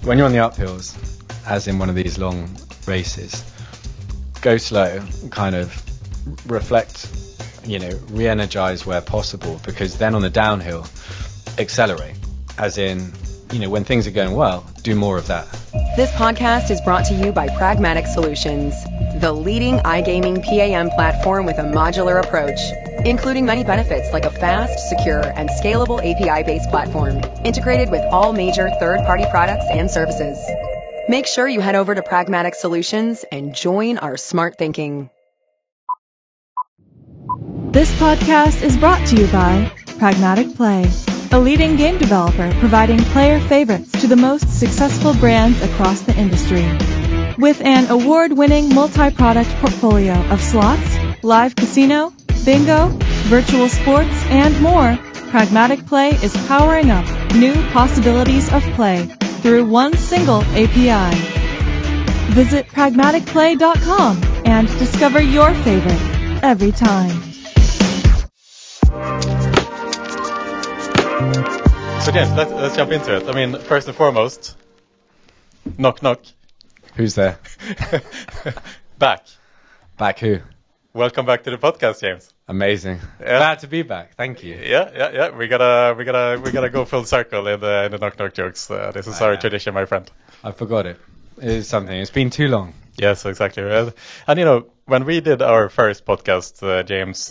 when you're on the uphills, as in one of these long races, go slow, kind of reflect, re-energize where possible, because then on the downhill, accelerate, as in, when things are going well, do more of that. This podcast is brought to you by Pragmatic Solutions, the leading iGaming PAM platform with a modular approach, including many benefits like a fast, secure, and scalable API-based platform, integrated with all major third-party products and services. Make sure you head over to Pragmatic Solutions and join our smart thinking. This podcast is brought to you by Pragmatic Play, a leading game developer providing player favorites to the most successful brands across the industry. With an award-winning multi-product portfolio of slots, live casino, bingo, virtual sports, and more, Pragmatic Play is powering up new possibilities of play through one single API. Visit pragmaticplay.com and discover your favorite every time. So James, let's jump into it. I mean, first and foremost, knock knock. Who's there? Back. Back who? Welcome back to the podcast, James. Amazing. Yeah. Glad to be back. Thank you. Yeah. We gotta go full circle in the knock knock jokes. This is our tradition, my friend. I forgot it. It is something. It's been too long. Yes, exactly. And when we did our first podcast, James,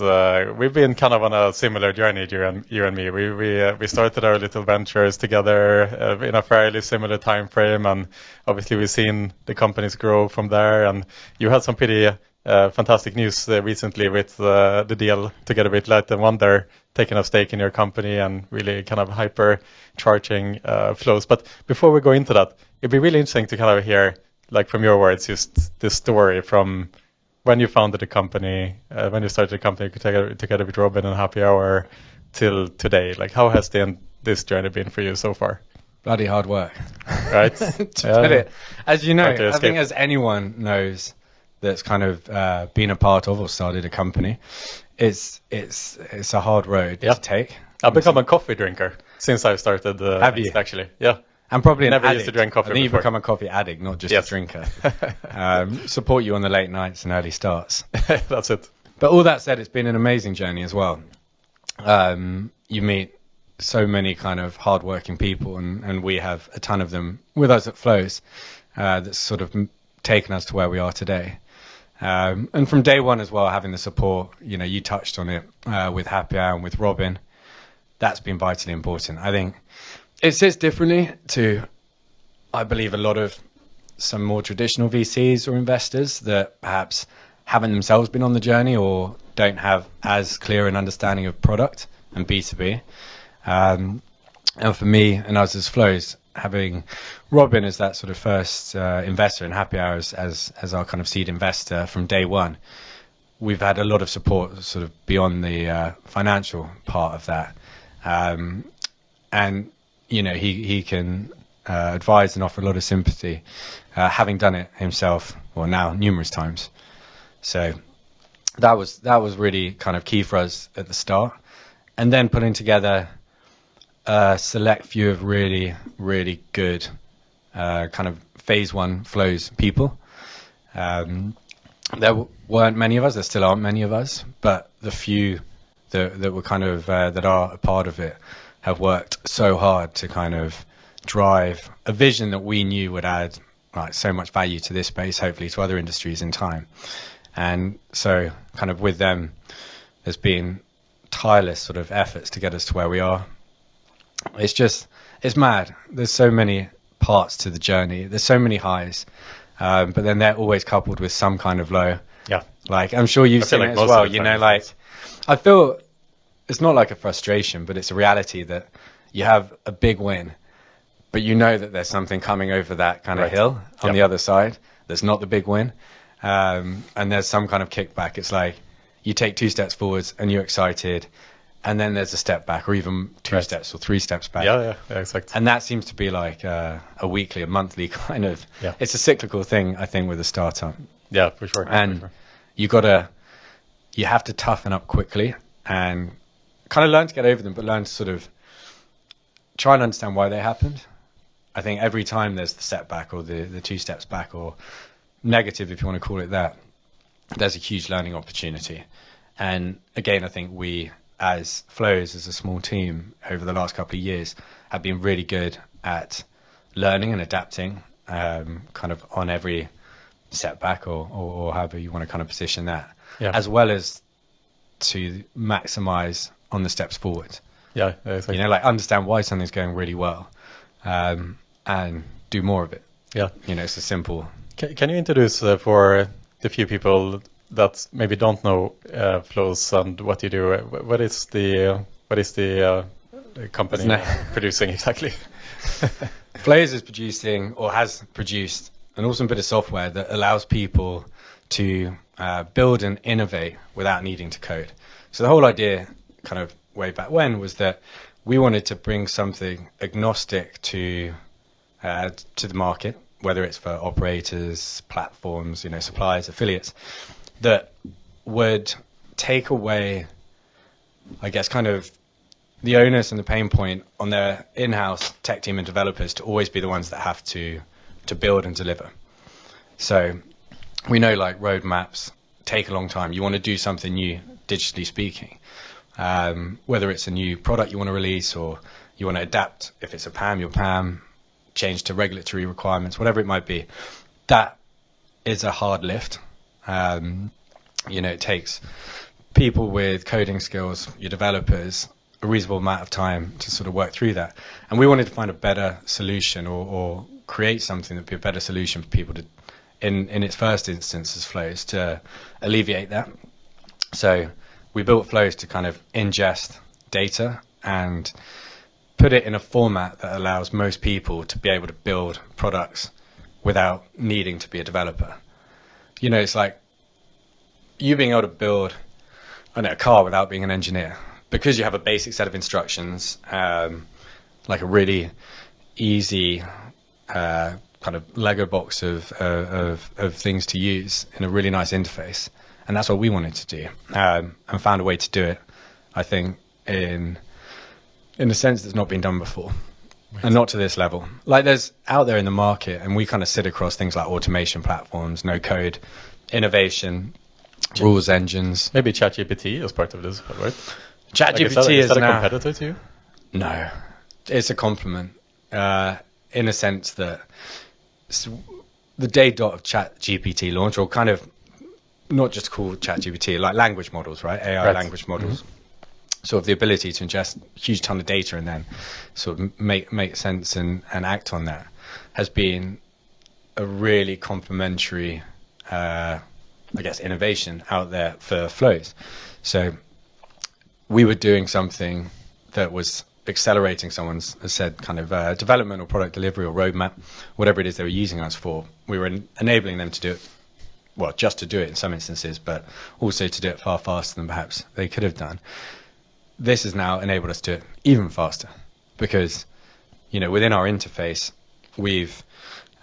we've been kind of on a similar journey, you and me. We started our little ventures together in a fairly similar time frame, and obviously we've seen the companies grow from there. And you had some pretty fantastic news recently with the deal together with Light & Wonder, taking a stake in your company and really kind of hyper-charging flows. But before we go into that, it'd be really interesting to kind of hear, like from your words, just the story from when you founded the company, when you started the company together with Robin and Happy Hour till today. Like, how has this journey been for you so far? Bloody hard work. Right? Put it. As you know, I think as anyone knows that's kind of been a part of or started a company, it's a hard road to take. I've become a coffee drinker since I started. Have you? Actually, yeah. I'm probably never addict. used to drink coffee. I think before. You've become a coffee addict, not just a drinker. Support you on the late nights and early starts. That's it. But all that said, it's been an amazing journey as well. You meet so many kind of hardworking people, and we have a ton of them with us at Flows that's sort of taken us to where we are today. And from day one as well, having the support, you touched on it with Happy Hour and with Robin, that's been vitally important. I think it sits differently to, I believe, a lot of some more traditional VCs or investors that perhaps haven't themselves been on the journey or don't have as clear an understanding of product and B2B. And for me and us as Flows, having Robin as that sort of first investor in Happy Hours as our kind of seed investor from day one, we've had a lot of support sort of beyond the financial part of that. And he can advise and offer a lot of sympathy, having done it himself, or now numerous times. So that was really kind of key for us at the start. And then putting together a select few of really, really good kind of phase one Flows people. There weren't many of us, there still aren't many of us, but the few that were kind of that are a part of it have worked so hard to kind of drive a vision that we knew would add so much value to this space, hopefully to other industries in time. And so kind of with them, there's been tireless sort of efforts to get us to where we are. It's mad. There's so many parts to the journey. There's so many highs, but then they're always coupled with some kind of low. Yeah. Like, I'm sure you've seen it as well, I feel it's not like a frustration, but it's a reality that you have a big win, but you know that there's something coming over that kind of hill on the other side. There's not the big win. And there's some kind of kickback. It's like you take 2 steps forwards and you're excited, and then there's a step back, or even 2 steps or 3 steps back. Yeah, exactly. And that seems to be like a weekly, a monthly kind of. Yeah. It's a cyclical thing, I think, with a startup. Yeah, for sure. And you have to toughen up quickly and kind of learn to get over them, but learn to sort of try and understand why they happened. I think every time there's the setback or the 2 steps back or negative, if you want to call it that, there's a huge learning opportunity. And again, I think we, as Flows, as a small team, over the last couple of years, have been really good at learning and adapting, kind of on every setback or however you want to kind of position that, as well as to maximize on the steps forward. Yeah, exactly. You know, like understand why something's going really well, and do more of it. Yeah. You know, it's a simple. Can you introduce for the few people that maybe don't know Flows and what you do? What is the company producing exactly? Flows is producing, or has produced, an awesome bit of software that allows people to build and innovate without needing to code. So the whole idea, kind of way back when, was that we wanted to bring something agnostic to the market, whether it's for operators, platforms, you know, suppliers, affiliates, that would take away, I guess, kind of the onus and the pain point on their in-house tech team and developers to always be the ones that have to build and deliver. So we know, like, roadmaps take a long time. You want to do something new, digitally speaking, whether it's a new product you want to release or you want to adapt, if it's a PAM, your PAM, change to regulatory requirements, whatever it might be. That is a hard lift. You know, it takes people with coding skills, your developers, a reasonable amount of time to sort of work through that. And we wanted to find a better solution or create something that would be a better solution for people to, in its first instance as Flows, to alleviate that. So we built Flows to kind of ingest data and put it in a format that allows most people to be able to build products without needing to be a developer. You know, it's like you being able to build a car without being an engineer, because you have a basic set of instructions, like a really easy kind of Lego box of things to use in a really nice interface. And that's what we wanted to do, and found a way to do it, I think, in a sense that's not been done before. Right. And not to this level. Like, there's out there in the market, and we kind of sit across things like automation platforms, no code, innovation, rules engines. Maybe ChatGPT is part of this, right? ChatGPT is that a competitor to you? No, it's a complement, in a sense that the day dot of ChatGPT launch, or kind of not just called ChatGPT, like language models, right? AI language models. Mm-hmm. Sort of the ability to ingest a huge ton of data and then sort of make sense and act on that has been a really complementary, I guess, innovation out there for Flows. So we were doing something that was accelerating someone's, as said, kind of development or product delivery or roadmap, whatever it is they were using us for. We were enabling them to do it, well, just to do it in some instances, but also to do it far faster than perhaps they could have done. This has now enabled us to do it even faster because, you know, within our interface, we've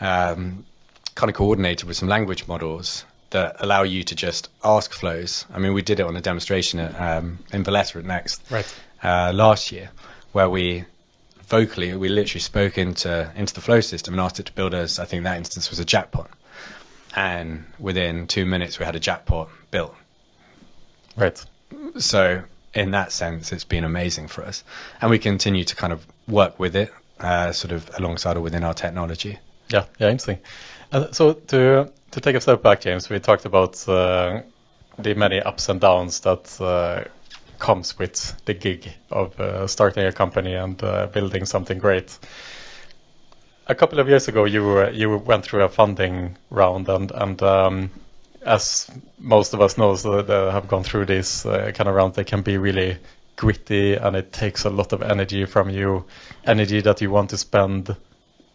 kind of coordinated with some language models that allow you to just ask Flows. I mean, we did it on a demonstration in Valletta at Next last year, where we literally spoke into the Flow system and asked it to build us, I think that instance was a jackpot. And within 2 minutes, we had a jackpot built. Right. So in that sense, it's been amazing for us. And we continue to kind of work with it, sort of alongside or within our technology. Yeah, interesting. So to take a step back, James, we talked about the many ups and downs that comes with the gig of starting a company and building something great. A couple of years ago, you went through a funding round, and as most of us know, that have gone through this kind of round, they can be really gritty, and it takes a lot of energy from you, energy that you want to spend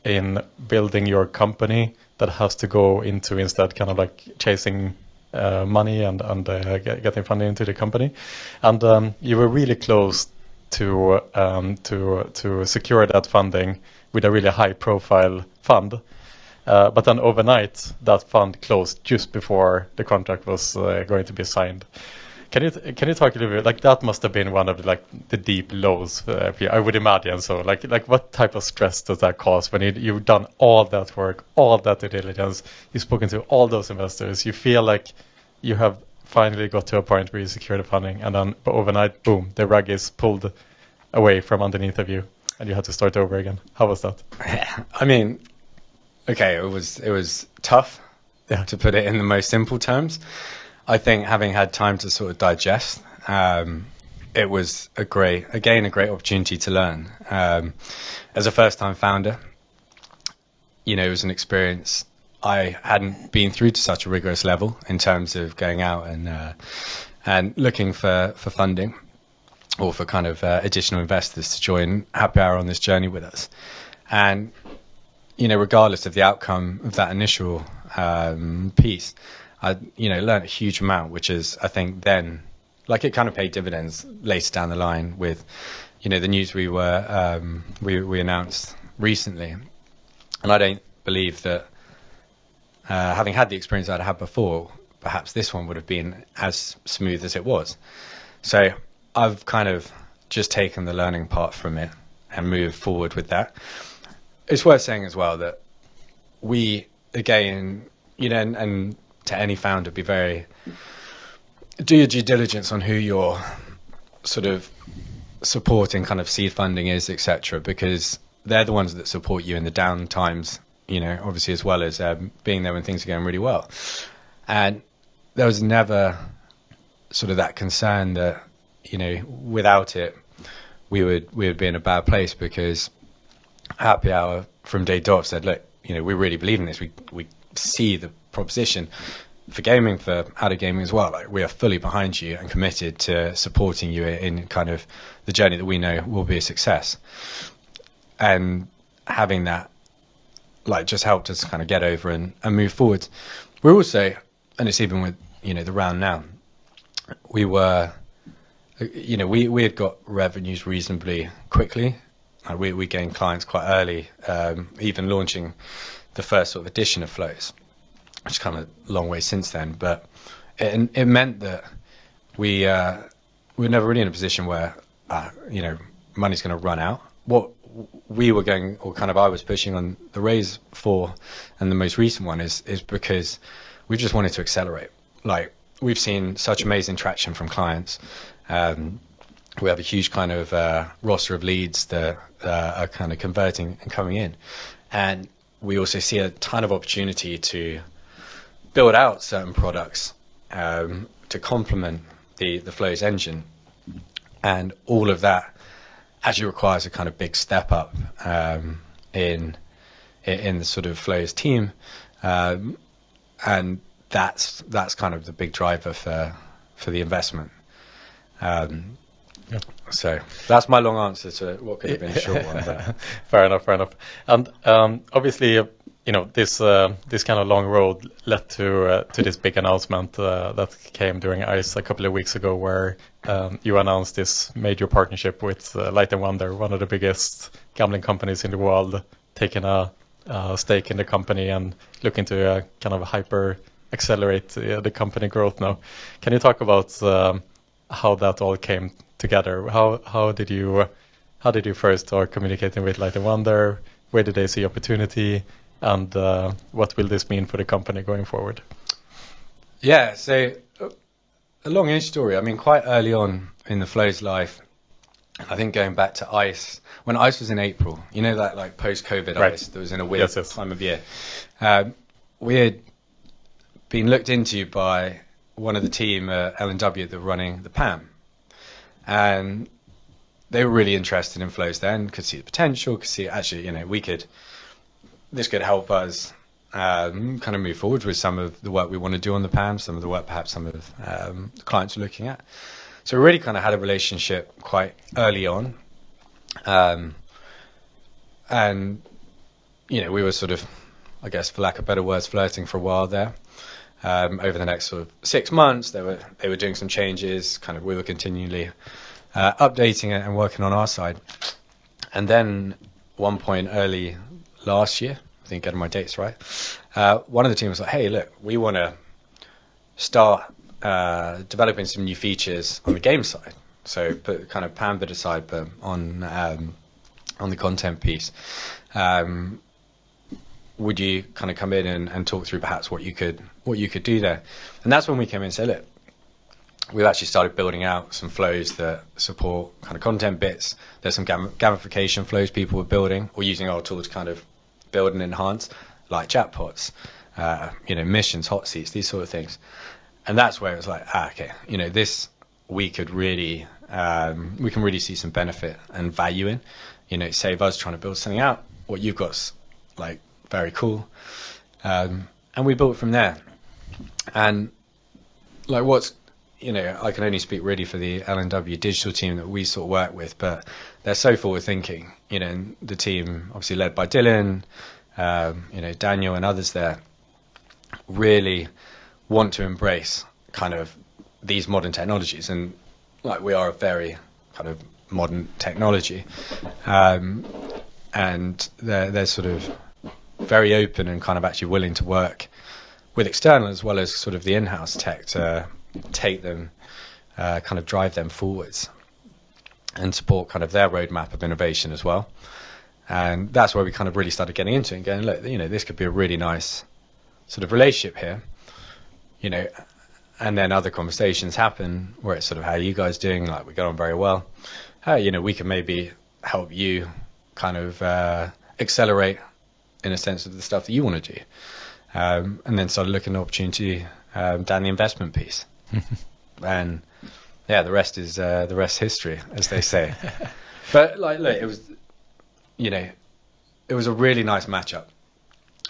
in building your company that has to go into instead kind of like chasing money and getting funding into the company. And you were really close to secure that funding with a really high profile fund. But then overnight, that fund closed just before the contract was going to be signed. Can you talk a little bit, like, that must have been one of the deep lows for you, I would imagine. So like what type of stress does that cause when you've done all that work, all that due diligence, you've spoken to all those investors, you feel like you have finally got to a point where you secure the funding, and then overnight, boom, the rug is pulled away from underneath of you, and you had to start over again. How was that? I mean, okay, it was tough, to put it in the most simple terms. I think having had time to sort of digest, it was a great opportunity to learn. As a first-time founder, it was an experience I hadn't been through to such a rigorous level in terms of going out and looking for funding or for kind of additional investors to join Happy Hour on this journey with us. And, regardless of the outcome of that initial piece, I learned a huge amount, which is, I think, then, like, it kind of paid dividends later down the line with, the news we announced recently. And I don't believe that, having had the experience I'd had before, perhaps this one would have been as smooth as it was. So I've kind of just taken the learning part from it and moved forward with that. It's worth saying as well that we, again, and to any founder, do your due diligence on who your sort of supporting kind of seed funding is, etc., because they're the ones that support you in the down times, obviously, as well as being there when things are going really well. And there was never sort of that concern that, without it, we would be in a bad place, because Happy Hour from day dot said, look, we really believe in this. We see the proposition for gaming, for out of gaming as well. Like, we are fully behind you and committed to supporting you in kind of the journey that we know will be a success. And having that, just helped us kind of get over and move forward. We're also, and it's even with, the round now, we were, we had got revenues reasonably quickly. We gained clients quite early, even launching the first sort of edition of Flows, which is kind of a long way since then. But it meant that we were never really in a position where, money's going to run out. What we were going, or kind of I was pushing on the raise for, and the most recent one is because we just wanted to accelerate. Like, we've seen such amazing traction from clients. We have a huge kind of roster of leads that are kind of converting and coming in. And we also see a ton of opportunity to build out certain products to complement the Flows engine. And all of that actually requires a kind of big step up in the sort of Flows team. And that's kind of the big driver for the investment. So that's my long answer to what could have been a short one. But. Fair enough. And obviously, this kind of long road led to this big announcement that came during ICE a couple of weeks ago, where you announced this major partnership with Light & Wonder, one of the biggest gambling companies in the world, taking a stake in the company and looking to kind of hyper accelerate the company growth now. Can you talk about how that all came together? How did you first start communicating with Light & Wonder? Where did they see opportunity? And what will this mean for the company going forward? Yeah, so a long-ish story. I mean, quite early on in the Flows life, I think going back to ICE, when ICE was in April, that like post-COVID right. ICE that was in a weird time of year, we had been looked into by one of the team at L&W that were running the PAM. And they were really interested in Flows then, could see the potential, could see actually, this could help us kind of move forward with some of the work we want to do on the PAM, some of the work perhaps some of the clients are looking at. So we really kind of had a relationship quite early on. And, we were sort of, I guess, for lack of better words, flirting for a while there. Over the next sort of 6 months, they were doing some changes. Kind of, we were continually updating it and working on our side. And then, one point early last year, I think getting my dates right, one of the team was like, "Hey, look, we want to start developing some new features on the game side. So put kind of Panda aside, but on the content piece. Would you kind of come in and talk through perhaps what you could do there? And that's when we came in and said, look, we've actually started building out some flows that support kind of content bits. There's some gamification flows people were building or using our tool to kind of build and enhance, like chatbots, missions, hot seats, these sort of things. And that's where it was like, okay, this we could really, we can really see some benefit and value in, save us trying to build something out. What you've got's like very cool. And we built from there. And like I can only speak really for the LNW digital team that we sort of work with, but they're so forward thinking, and the team obviously led by Dylan, Daniel and others there really want to embrace kind of these modern technologies. And like we are a very kind of modern technology, and they're sort of very open and kind of actually willing to work with external as well as sort of the in-house tech to take them, kind of drive them forwards and support kind of their roadmap of innovation as well. And that's where we kind of really started getting into it and going, look, this could be a really nice sort of relationship here, and then other conversations happen where it's sort of, how are you guys doing? Like, we got on very well. We can maybe help you kind of accelerate in a sense of the stuff that you want to do. And then started looking at opportunity down the investment piece. And yeah, the rest is history, as they say. But like, look, it was, it was a really nice matchup.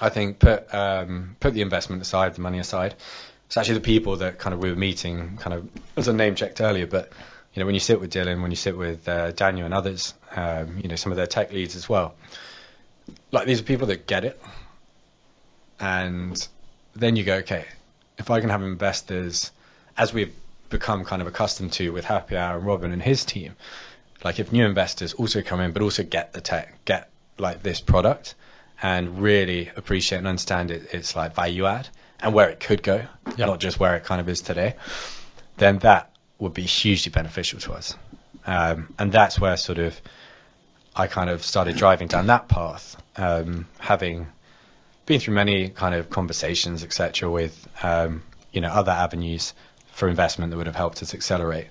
I think put the investment aside, the money aside. It's actually the people that kind of we were meeting, kind of as I name checked earlier. But when you sit with Dylan, when you sit with Daniel and others, some of their tech leads as well. Like, these are people that get it. And then you go, okay, if I can have investors, as we've become kind of accustomed to with Happy Hour and Robin and his team, like if new investors also come in but also get the tech, get like this product and really appreciate and understand it's like value add and where it could go, not just where it kind of is today, then that would be hugely beneficial to us. And that's where sort of I kind of started driving down that path, having been through many kind of conversations, etc., with other avenues for investment that would have helped us accelerate.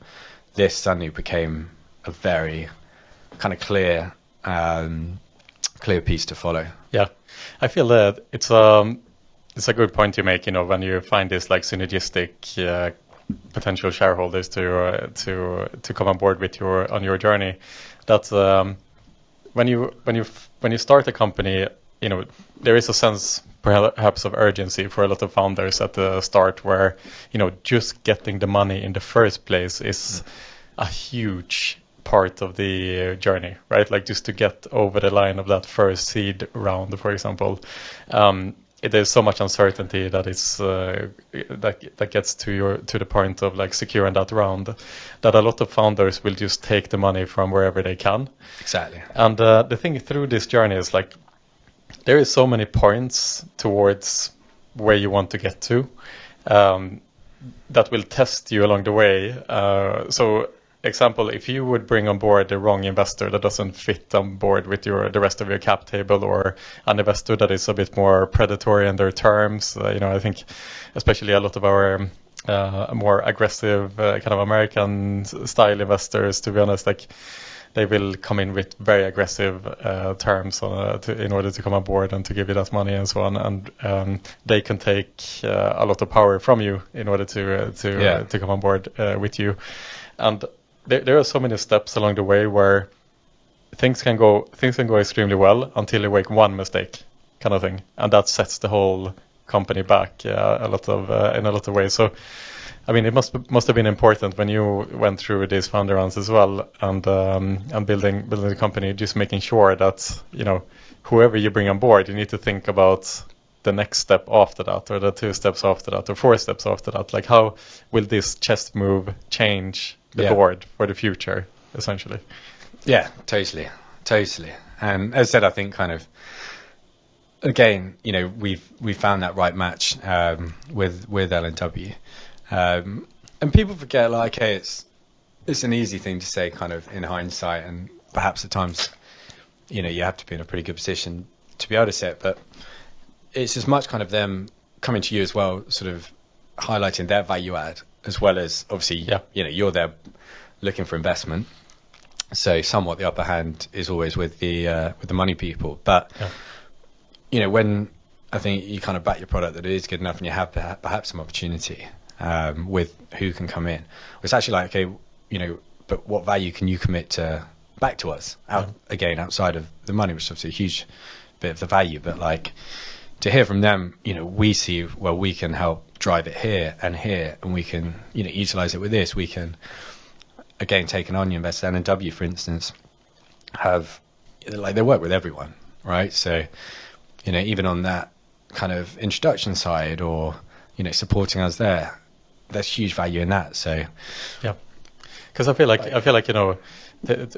This suddenly became a very kind of clear piece to follow. Yeah, I feel that it's a good point you make. When you find this like synergistic potential shareholders to come on board with on your journey, that when you start a company. There is a sense perhaps of urgency for a lot of founders at the start where, just getting the money in the first place is a huge part of the journey, right? Like just to get over the line of that first seed round, for example. There's so much uncertainty that is that gets to the point of like securing that round, that a lot of founders will just take the money from wherever they can. Exactly. And the thing through this journey is like, there is so many points towards where you want to get to that will test you along the way. So, example, if you would bring on board the wrong investor that doesn't fit on board with the rest of your cap table, or an investor that is a bit more predatory in their terms, I think especially a lot of our more aggressive kind of American style investors, to be honest, like, they will come in with very aggressive terms in order to come on board and to give you that money and so on. And they can take a lot of power from you in order to come on board with you. And there are so many steps along the way where things can go extremely well until you make one mistake, kind of thing, and that sets the whole company back in a lot of ways. So, I mean, it must have been important when you went through these founder rounds as well, and building the company, just making sure that whoever you bring on board, you need to think about the next step after that, or the 2 steps after that, or 4 steps after that. Like, how will this chess move change the board for the future, essentially? Yeah, totally. And as I said, I think kind of again, we've found that right match with LNW. And people forget, like, okay, it's an easy thing to say kind of in hindsight, and perhaps at times, you have to be in a pretty good position to be able to say it, but it's as much kind of them coming to you as well, sort of highlighting their value add, as well as obviously, you're there looking for investment. So somewhat the upper hand is always with the money people. But, when I think you kind of back your product that it is good enough and you have perhaps some opportunity with who can come in, it's actually like, okay, but what value can you commit back to us again outside of the money, which is obviously a huge bit of the value, but like to hear from them, we see, well, we can help drive it here, and we can, utilize it with this. We can, again, take an onion investor, N&W, for instance, they work with everyone, right? So, even on that kind of introduction side, or, supporting us there's huge value in that. So, yeah, because I feel like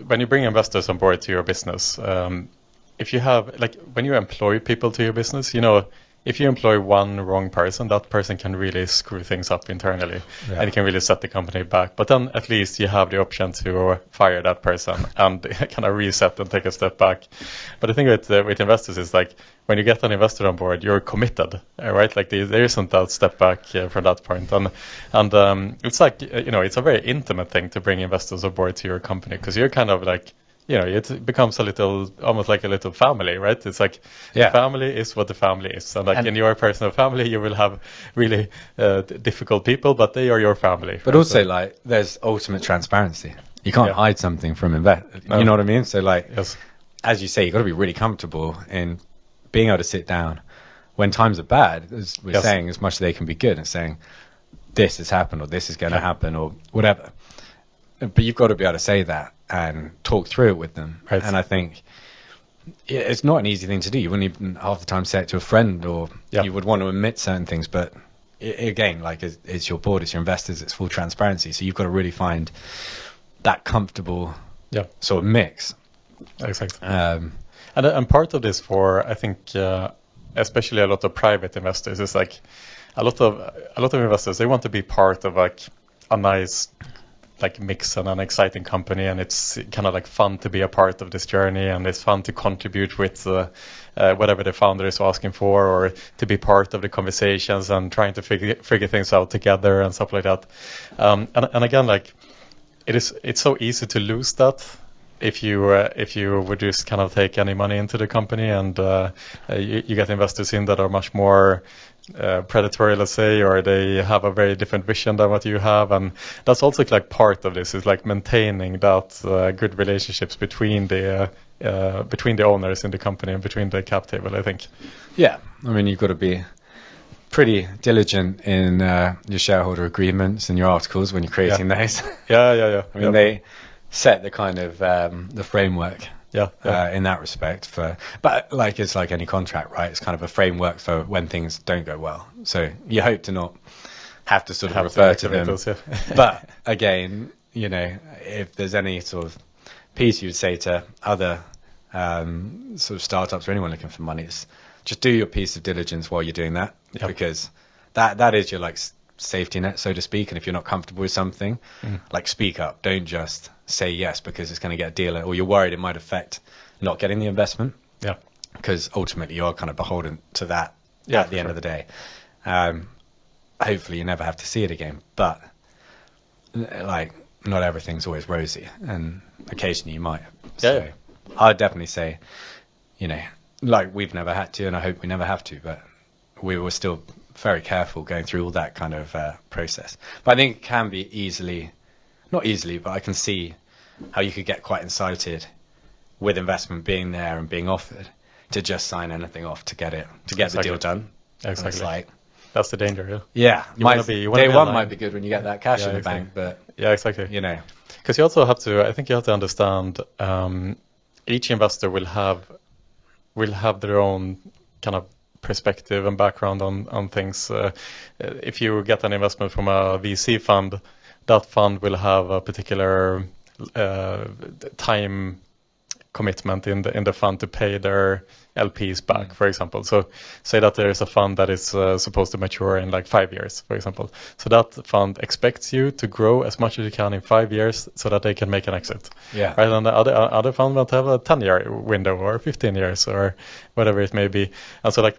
when you bring investors on board to your business, if you have, like, when you employ people to your business, if you employ one wrong person, that person can really screw things up internally, and it can really set the company back. But then at least you have the option to fire that person and kind of reset and take a step back. But the thing with investors is, like, when you get an investor on board, you're committed, right? Like, there isn't that step back from that point. And it's like, it's a very intimate thing to bring investors on board to your company, because you're kind of like, it becomes almost like a little family, right? It's like the family is what the family is. And like in your personal family, you will have really difficult people, but they are your family. But also, like, there's ultimate transparency. You can't hide something from investors. You know what I mean? So, like, as you say, you've got to be really comfortable in being able to sit down when times are bad, as we're saying, as much as they can be good, and saying, this has happened, or this is going to happen, or whatever. But you've got to be able to say that and talk through it with them. Right. And I think it's not an easy thing to do. You wouldn't even half the time say it to a friend, or you would want to admit certain things. But again, like, it's your board, it's your investors, it's full transparency. So you've got to really find that comfortable sort of mix. Exactly. And part of this for, I think, especially a lot of private investors, is like a lot of investors, they want to be part of like a nice, like, mix and an exciting company, and it's kind of like fun to be a part of this journey, and it's fun to contribute with whatever the founder is asking for, or to be part of the conversations and trying to figure things out together and stuff like that. And again, like, it's so easy to lose that if you would just kind of take any money into the company, and you get investors in that are much more predatory, let's say, or they have a very different vision than what you have. And that's also like part of this, is like maintaining that good relationships between the owners in the company and between the cap table, I think. Yeah, I mean, you've got to be pretty diligent in your shareholder agreements and your articles when you're creating those. Yeah. I mean, they set the kind of the framework in that respect. But like, it's like any contract, right? It's kind of a framework for when things don't go well. So you hope to not have to sort of refer to them. But again, if there's any sort of piece you would say to other sort of startups or anyone looking for money, is just do your piece of diligence while you're doing that, because that is your, like, safety net, so to speak. And if you're not comfortable with something, like, speak up. Don't just say yes because it's going to get a deal, or you're worried it might affect not getting the investment. Yeah, because ultimately you're kind of beholden to that at the end of the day. Hopefully you never have to see it again, but like, not everything's always rosy, and occasionally you might. So I'd definitely say, like, we've never had to, and I hope we never have to, but we were still very careful going through all that kind of process. But I think it can be not easily, but I can see how you could get quite incited with investment being there and being offered to just sign anything off to get the deal done. Exactly. That's the danger. Yeah. Day one might be good when you get that cash in the bank, but exactly. Because you also have to understand, each investor will have their own kind of perspective and background on things. If you get an investment from a VC fund, that fund will have a particular time commitment in the fund to pay their LPs back, for example. So say that there is a fund that is supposed to mature in like 5 years, for example. So that fund expects you to grow as much as you can in 5 years so that they can make an exit. Yeah. Right. And the other fund might have a 10-year window or 15 years or whatever it may be. And so like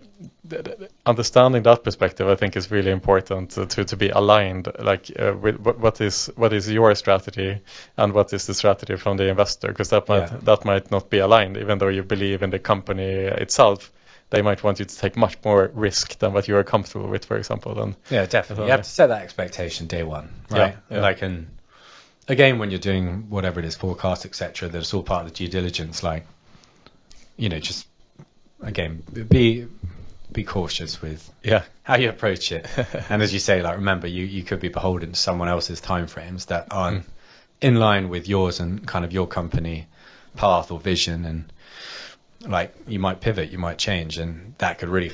understanding that perspective, I think, is really important to be aligned, like with what is your strategy and what is the strategy from the investor, because that might not be aligned, even though you believe in the company itself. They might want you to take much more risk than what you are comfortable with, for example. And yeah, definitely. You have to set that expectation day one, right? Yeah. Like, and again, when you're doing whatever it is, forecast, etc., that's all part of the due diligence. Like, just again, be cautious with how you approach it. And as you say, like, remember, you could be beholden to someone else's timeframes that aren't in line with yours and kind of your company path or vision, and like you might pivot, you might change, and that could really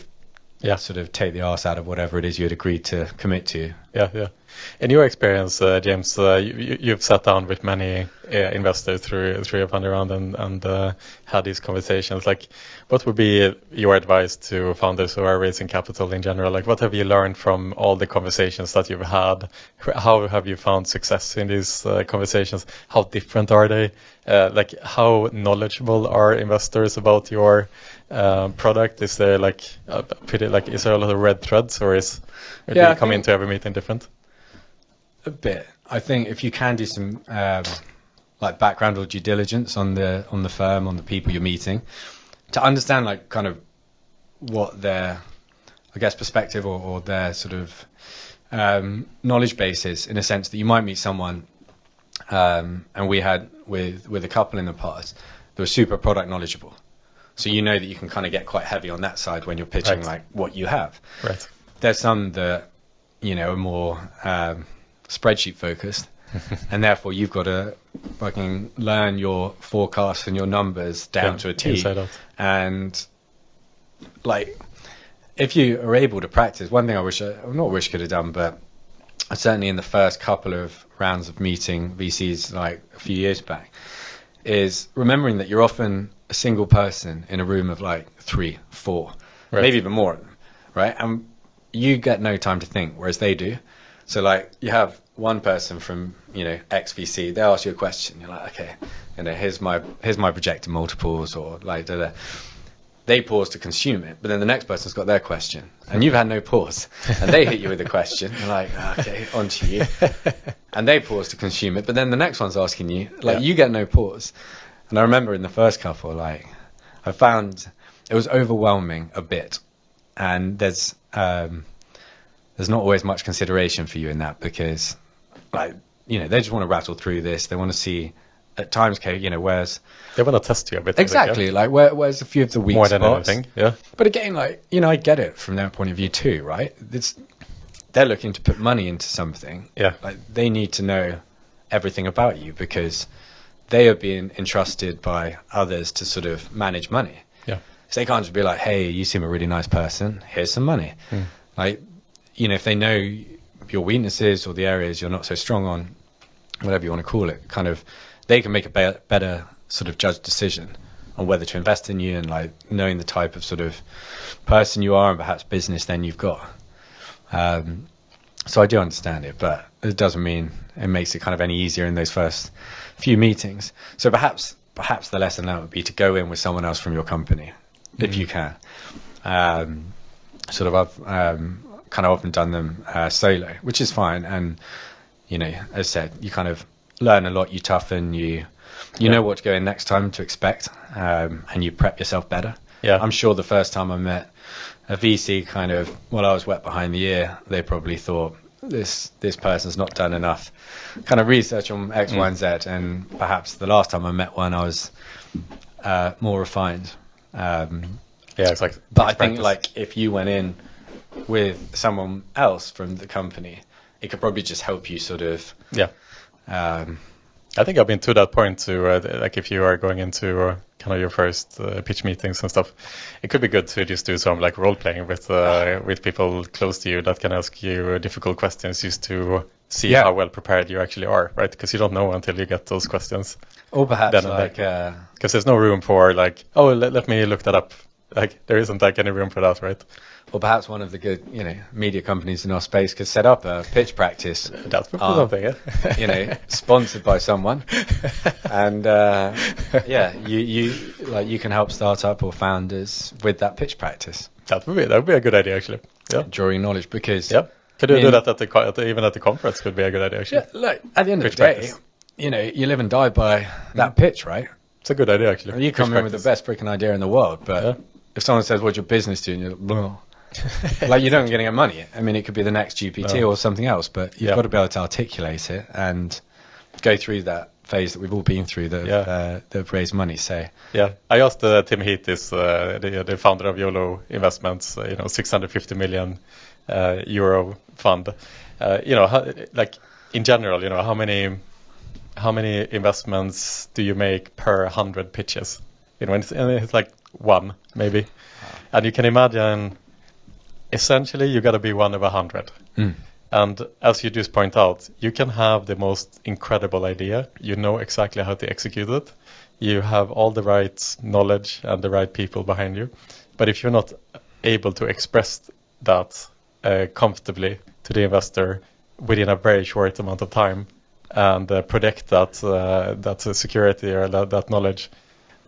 sort of take the arse out of whatever it is you had agreed to commit to. Yeah. In your experience, James, you've sat down with many investors through your fund round and had these conversations. Like, what would be your advice to founders who are raising capital in general? Like, what have you learned from all the conversations that you've had? How have you found success in these conversations? How different are they? Like, how knowledgeable are investors about your product? Is there is there a lot of red threads, or do you come into every meeting different? A bit. I think if you can do some like background or due diligence on the firm, on the people you're meeting, to understand like kind of what their, I guess, perspective or their sort of knowledge base is, in a sense that you might meet someone, and we had with a couple in the past that were super product knowledgeable. So you know that you can kind of get quite heavy on that side when you're pitching like what you have. Right. There's some that, are more spreadsheet focused, and therefore you've got to fucking learn your forecasts and your numbers down to a T. And like, if you are able to practice, one thing I could have done, but certainly in the first couple of rounds of meeting VCs like a few years back, is remembering that you're often a single person in a room of like 3, 4, maybe even more of them, right? And you get no time to think, whereas they do. So like, you have one person from X VC, they ask you a question, you're like, okay, here's my projected multiples, or like they pause to consume it, but then the next person's got their question, and you've had no pause, and they hit you with a question, you're like, okay, on to you, and they pause to consume it, but then the next one's asking you, like, you get no pause. And I remember in the first couple, like, I found it was overwhelming a bit, and there's not always much consideration for you in that, because like, they just want to rattle through this, they want to see at times, where's they want to test you a bit. Exactly, like where's a few of the weak spots. More than anything, But again, like, I get it from their point of view too, right? They're looking to put money into something. Yeah. Like, they need to know everything about you, because they are being entrusted by others to sort of manage money. Yeah. So they can't just be like, hey, you seem a really nice person, here's some money. Like, if they know your weaknesses or the areas you're not so strong on, whatever you want to call it, kind of, they can make a better sort of judged decision on whether to invest in you, and like knowing the type of sort of person you are and perhaps business then you've got. So I do understand it, but it doesn't mean it makes it kind of any easier in those first few meetings. So perhaps the lesson now would be to go in with someone else from your company, if you can. Sort of, I've kind of often done them solo, which is fine. And, as I said, you kind of learn a lot, you toughen, you know what to go in next time to expect, and you prep yourself better. Yeah. I'm sure the first time I met a VC, kind of, while I was wet behind the ear, they probably thought, this person's not done enough kind of research on X, Y, and Z. And perhaps the last time I met one, I was more refined. It's like, but I think like if you went in with someone else from the company, it could probably just help you sort of I think I've been to that point to like if you are going into kind of your first pitch meetings and stuff, it could be good to just do some like role playing with people close to you that can ask you difficult questions just to see how well prepared you actually are, right? Because you don't know until you get those questions. Or perhaps because there's no room for like, oh, let me look that up. Like there isn't like any room for that, right? Or perhaps one of the good, media companies in our space could set up a pitch practice. That's something, yeah. Sponsored by someone, and you can help startup or founders with that pitch practice. That would be a good idea, actually. Yeah, drawing knowledge because could you do that even at the conference? Could be a good idea, actually. Yeah, look, at the end of the day, you live and die by that pitch, right? It's a good idea, actually. You come in with the best freaking idea in the world, but if someone says, "What's your business doing?" You're like, like you don't get any money. I mean, it could be the next GPT or something else, but you've got to be able to articulate it and go through that phase that we've all been through that have raised money. So I asked Tim Heath, the founder of YOLO Investments, 650 million euro fund. Like in general, how many investments do you make per 100 pitches? It's like one maybe, and you can imagine. Essentially, you got to be one of 100. And as you just point out, you can have the most incredible idea. You know exactly how to execute it. You have all the right knowledge and the right people behind you. But if you're not able to express that comfortably to the investor within a very short amount of time and protect that security or that knowledge,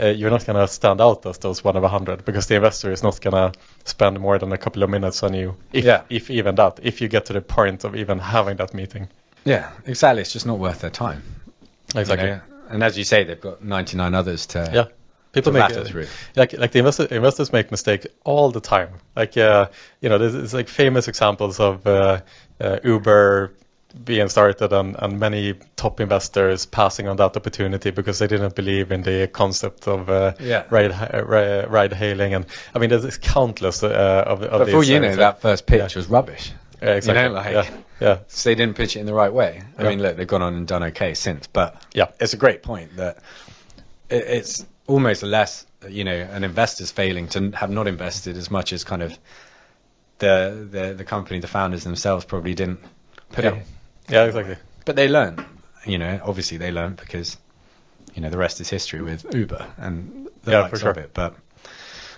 you're not going to stand out as those one of 100 because the investor is not going to spend more than a couple of minutes on you, if even that, if you get to the point of even having that meeting. Yeah, exactly. It's just not worth their time. Exactly. And as you say, they've got 99 others to people make it through. Like the investors make mistakes all the time. Like there's like famous examples of Uber being started and many top investors passing on that opportunity because they didn't believe in the concept of ride hailing. And I mean, there's countless of but these. But that first pitch was rubbish. Yeah, exactly. So they didn't pitch it in the right way. I mean, look, they've gone on and done okay since. But it's a great point that it's almost less, an investor's failing to have not invested as much as kind of the company, the founders themselves probably didn't put it. Yeah, exactly. But they learn, obviously they learn because, the rest is history with Uber and the likes of it. But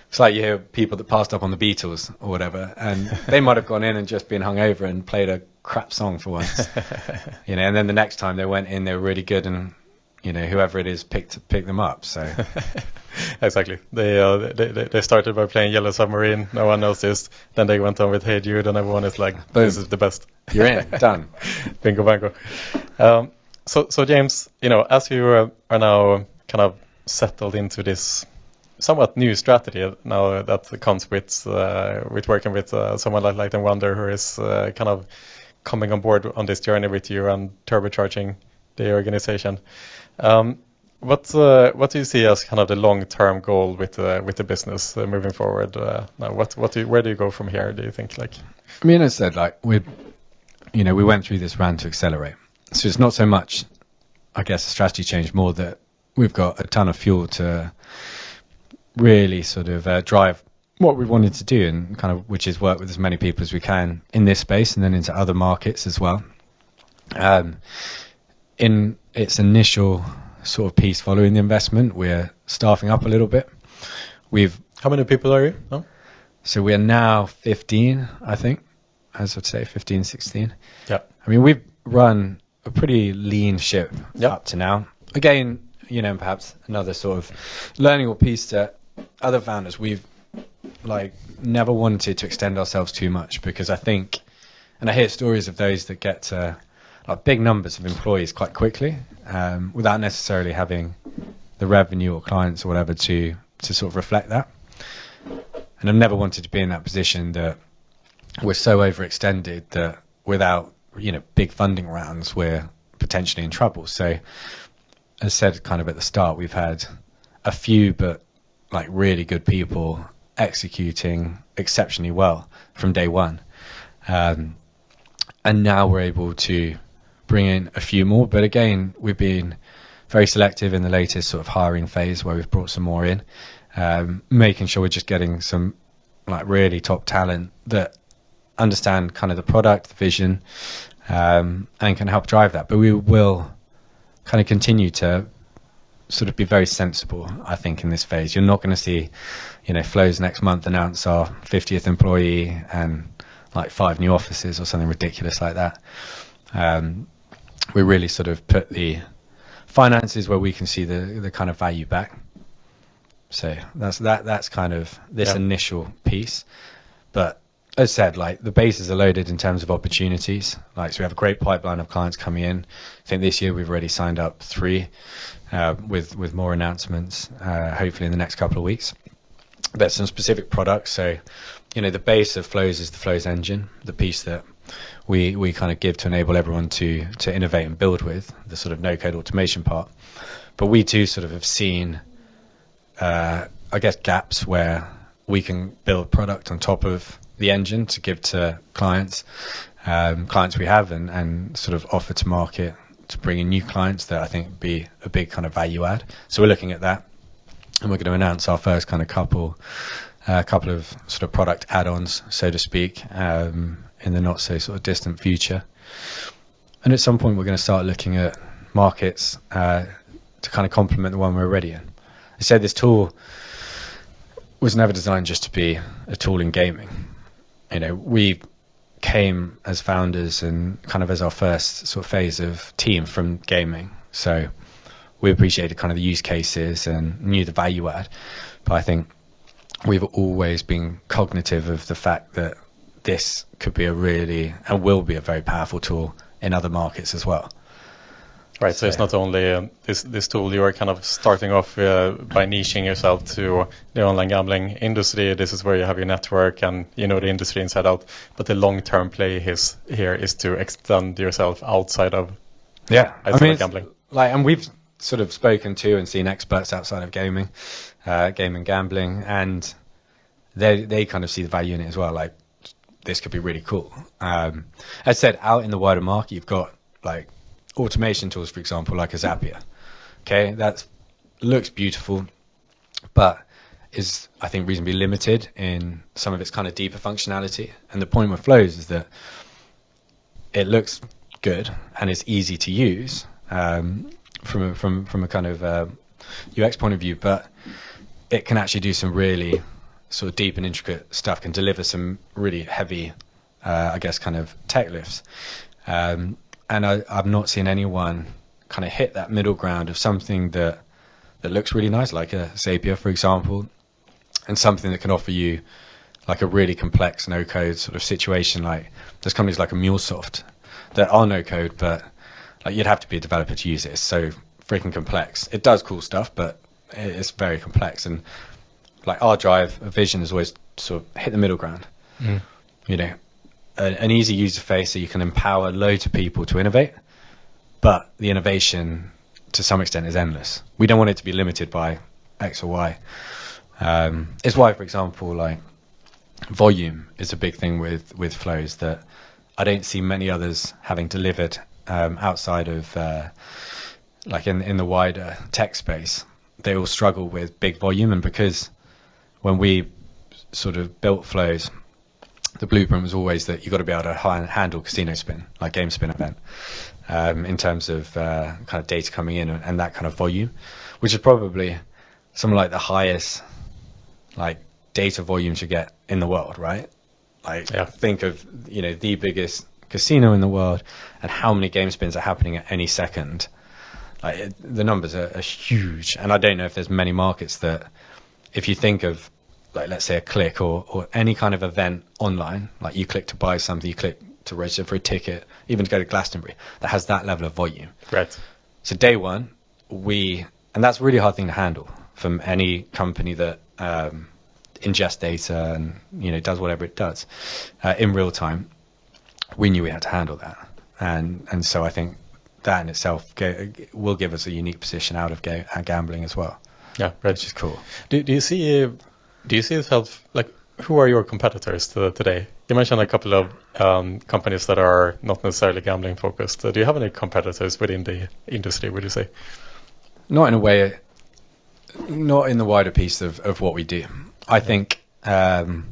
it's like you hear people that passed up on the Beatles or whatever, and they might have gone in and just been hungover and played a crap song for once, and then the next time they went in, they were really good and, whoever it is picked them up. So exactly. They started by playing Yellow Submarine. No one knows this. Then they went on with Hey Jude, and everyone is like, boom. This is the best. You're in. Done. Bingo bango. So James, as you are now kind of settled into this somewhat new strategy now that comes with working with someone like Light & Wonder, who is kind of coming on board on this journey with you and turbocharging the organization. What do you see as kind of the long-term goal with the business moving forward? Now, where do you go from here? Do you think I mean, as I said, we went through this round to accelerate. So it's not so much, I guess, a strategy change, more that we've got a ton of fuel to really sort of drive what we wanted to do, and kind of which is work with as many people as we can in this space and then into other markets as well. In its initial sort of piece following the investment, we're staffing up a little bit. How many people are you? Oh. So we're now 15, I think, as I'd say, 15, 16. Yeah. I mean, we've run a pretty lean ship up to now. Again, perhaps another sort of learning or piece that other founders, we've never wanted to extend ourselves too much, because I think, and I hear stories of those that get to big numbers of employees quite quickly, without necessarily having the revenue or clients or whatever to sort of reflect that. And I've never wanted to be in that position that we're so overextended that without, big funding rounds, we're potentially in trouble. So, as said kind of at the start, we've had a few, but really good people executing exceptionally well from day one. And now we're able to bring in a few more. But again, we've been very selective in the latest sort of hiring phase where we've brought some more in, making sure we're just getting some like really top talent that understand kind of the product, the vision, and can help drive that. But we will kind of continue to sort of be very sensible, I think, in this phase. You're not going to see, Flows next month announce our 50th employee and like 5 new offices or something ridiculous like that. We really sort of put the finances where we can see the kind of value back. So that's kind of this initial piece. But as said, like the bases are loaded in terms of opportunities. Like, so we have a great pipeline of clients coming in. I think this year we've already signed up 3, with more announcements, hopefully in the next couple of weeks. There's some specific products. So, the base of Flows is the Flows engine, the piece that we kind of give to enable everyone to innovate and build with, the sort of no-code automation part. But we too sort of have seen, I guess, gaps where we can build product on top of the engine to give to clients we have, and sort of offer to market to bring in new clients that I think would be a big kind of value add. So we're looking at that, and we're going to announce our first kind of couple of sort of product add-ons, so to speak, in the not so sort of distant future. And at some point we're going to start looking at markets to kind of complement the one we're already in. I said this tool was never designed just to be a tool in gaming. We came as founders and kind of as our first sort of phase of team from gaming. So we appreciated kind of the use cases and knew the value add. But I think we've always been cognitive of the fact that this could be a really, and will be a very powerful tool in other markets as well. Right, so it's not only this tool, you are kind of starting off by niching yourself to the online gambling industry. This is where you have your network and the industry inside out. But the long-term play here is to extend yourself outside of gambling. And we've sort of spoken to and seen experts outside of gaming, gambling, and they kind of see the value in it as well. Like, this could be really cool. As I said, out in the wider market, you've got like automation tools, for example, like a Zapier. Okay, that looks beautiful, but is, I think, reasonably limited in some of its kind of deeper functionality. And the point with Flows is that it looks good and it's easy to use from a kind of UX point of view, but it can actually do some really sort of deep and intricate stuff, can deliver some really heavy, I guess, kind of tech lifts. And I've not seen anyone kind of hit that middle ground of something that looks really nice, like a Zapier, for example, and something that can offer you like a really complex no-code sort of situation. Like, there's companies like a MuleSoft that are no-code, but like you'd have to be a developer to use it. It's so freaking complex. It does cool stuff, but it's very complex. And like our drive, a vision, is always sort of hit the middle ground. An easy user face so you can empower loads of people to innovate, but the innovation to some extent is endless. We don't want it to be limited by X or Y. It's why, for example, like volume is a big thing with Flows that I don't see many others having delivered outside of like in the wider tech space. They all struggle with big volume, and because when we sort of built Flows, the blueprint was always that you've got to be able to handle casino spin, like game spin event, in terms of kind of data coming in and that kind of volume, which is probably some like the highest like data volumes you get in the world, right? Like, think of the biggest casino in the world and how many game spins are happening at any second. Like, the numbers are huge, and I don't know if there's many markets that, if you think of, like, let's say a click or any kind of event online, like you click to buy something, you click to register for a ticket, even to go to Glastonbury, that has that level of volume. Right. So day one, and that's a really hard thing to handle from any company that ingests data and does whatever it does in real time. We knew we had to handle that, and so I think that in itself will give us a unique position out of gambling as well. Yeah, right. Which is cool. Do you see yourself, like, who are your competitors today? You mentioned a couple of companies that are not necessarily gambling focused. Do you have any competitors within the industry, would you say? Not in a way, not in the wider piece of what we do. I think, and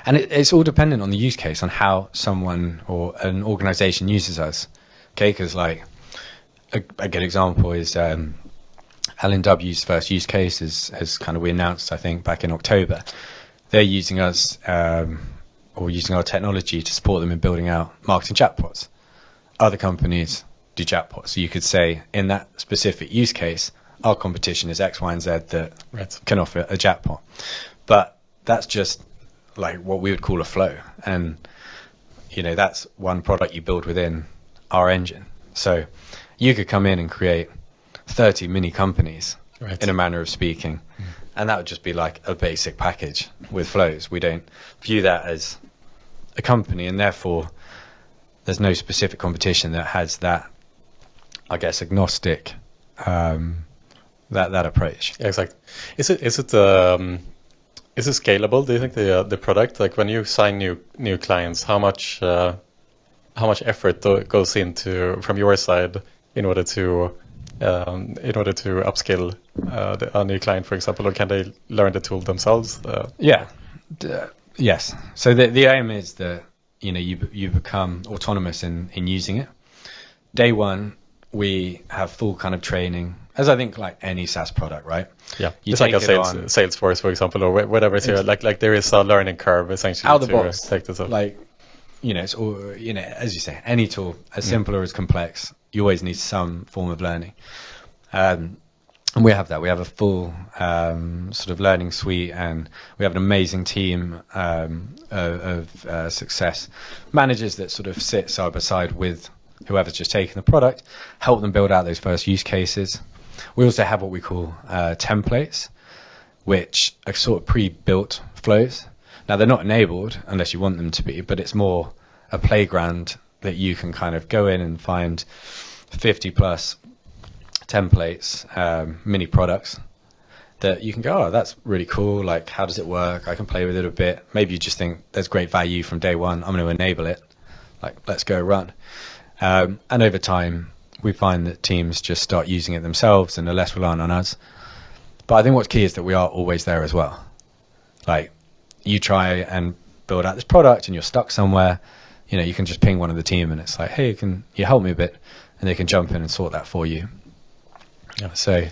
it's all dependent on the use case, on how someone or an organization uses us. Okay, because like a good example is L&W's first use case is kind of we announced, I think, back in October. They're using us or using our technology to support them in building out marketing chatbots. Other companies do chatbots. So you could say in that specific use case, our competition is X, Y, and Z that can offer a chatbot. But that's just like what we would call a flow. And, you know, that's one product you build within our engine. So you could come in and create 30 mini companies in a manner of speaking. And that would just be like a basic package with flows. We don't view that as a company, and therefore there's no specific competition that has that, I guess, agnostic, that approach. Yeah, exactly. Is it scalable? Do you think the product, like when you sign new clients, how much effort goes into from your side in order to upskill a new client, for example, or can they learn the tool themselves? Yes. So the aim is that you become autonomous in using it. Day one, we have full kind of training, as I think like any SaaS product, right? Yeah, it's like a Salesforce, for example, or whatever. It's like there is a learning curve essentially out of the box. Take this up. Like, it's all, as you say, any tool, as simple or as complex, you always need some form of learning. And we have that. We have a full sort of learning suite, and we have an amazing team of success managers that sort of sit side by side with whoever's just taken the product, help them build out those first use cases. We also have what we call templates, which are sort of pre-built flows. Now, they're not enabled unless you want them to be, but it's more a playground that you can kind of go in and find 50 plus templates, mini products that you can go, oh, that's really cool. Like, how does it work? I can play with it a bit. Maybe you just think there's great value from day one. I'm going to enable it. Like, let's go run. And over time, we find that teams just start using it themselves and are less reliant on us. But I think what's key is that we are always there as well. Like, you try and build out this product and you're stuck somewhere, you can just ping one of the team and it's like, hey, can you help me a bit? And they can jump in and sort that for you. Yeah. So,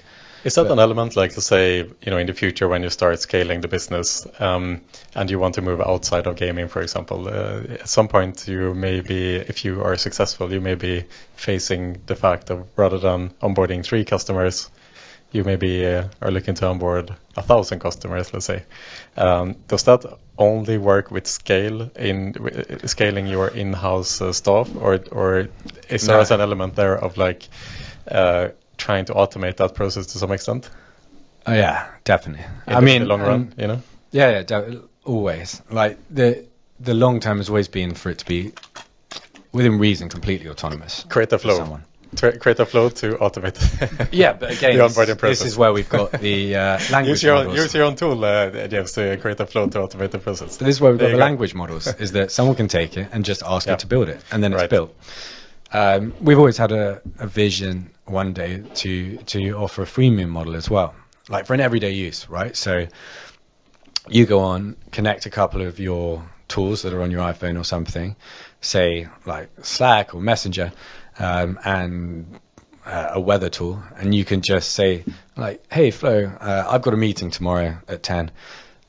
is that an element, like to say, in the future when you start scaling the business and you want to move outside of gaming, for example, at some point you may be, if you are successful, you may be facing the fact of rather than onboarding 3 customers, you maybe are looking to onboard 1,000 customers, let's say. Does that only work with scaling your in-house staff, or is there an element there of like trying to automate that process to some extent? Oh yeah, definitely. In the long run, Yeah, always. Like the long term has always been for it to be within reason, completely autonomous. Create a flow. Create a flow to automate. Yeah, but again, the onboarding process. This is where we've got the language models. Use your own tool, James, to create a flow to automate the process. So this is where we've got the language models, is that someone can take it and just ask it to build it, and then it's built. We've always had a vision one day to offer a freemium model as well, like for an everyday use, right? So you go on, connect a couple of your tools that are on your iPhone or something, say like Slack or Messenger, and a weather tool, and you can just say like, hey Flo, I've got a meeting tomorrow at 10.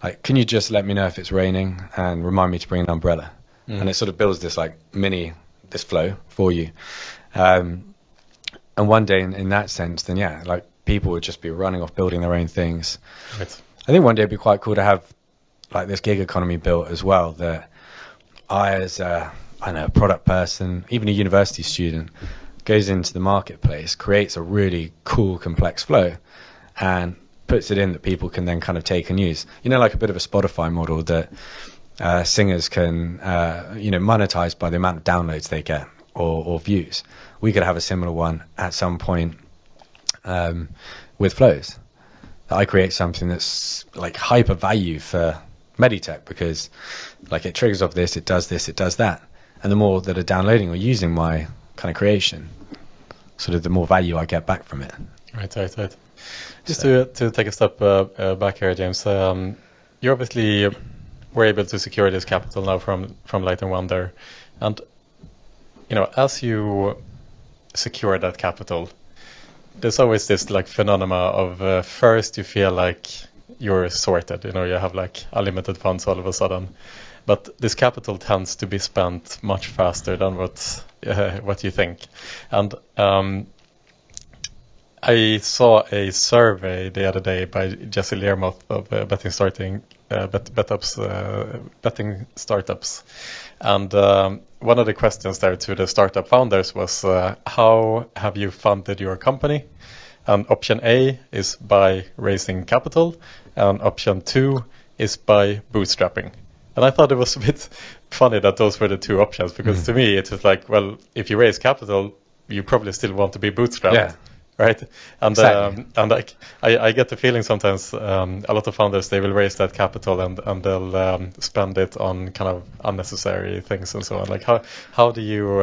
Like, can you just let me know if it's raining and remind me to bring an umbrella? And it sort of builds this like this flow for you. And one day in that sense, then yeah, like people would just be running off building their own things. Right. I think one day it'd be quite cool to have like this gig economy built as well, that I as a product person, even a university student, goes into the marketplace, creates a really cool, complex flow, and puts it in that people can then kind of take and use. Like a bit of a Spotify model that singers can, monetize by the amount of downloads they get or views. We could have a similar one at some point with flows. I create something that's like hyper value for Meditech because like it triggers off this, it does that. And the more that are downloading or using my kind of creation, sort of the more value I get back from it. Right. Just to take a step back here, James, you obviously were able to secure this capital now from Light & Wonder, and as you secure that capital, there's always this like phenomena of first you feel like you're sorted, you have like unlimited funds all of a sudden, but this capital tends to be spent much faster than what you think, and I saw a survey the other day by Jesse Learmouth of betting startups, and one of the questions there to the startup founders was, how have you funded your company? And option A is by raising capital, and option 2 is by bootstrapping. And I thought it was a bit funny that those were the two options, because to me it was like, well, if you raise capital, you probably still want to be bootstrapped. Yeah. Right, and Exactly. and like I get the feeling sometimes a lot of founders, they will raise that capital and they'll spend it on kind of unnecessary things and so on. Like how do you?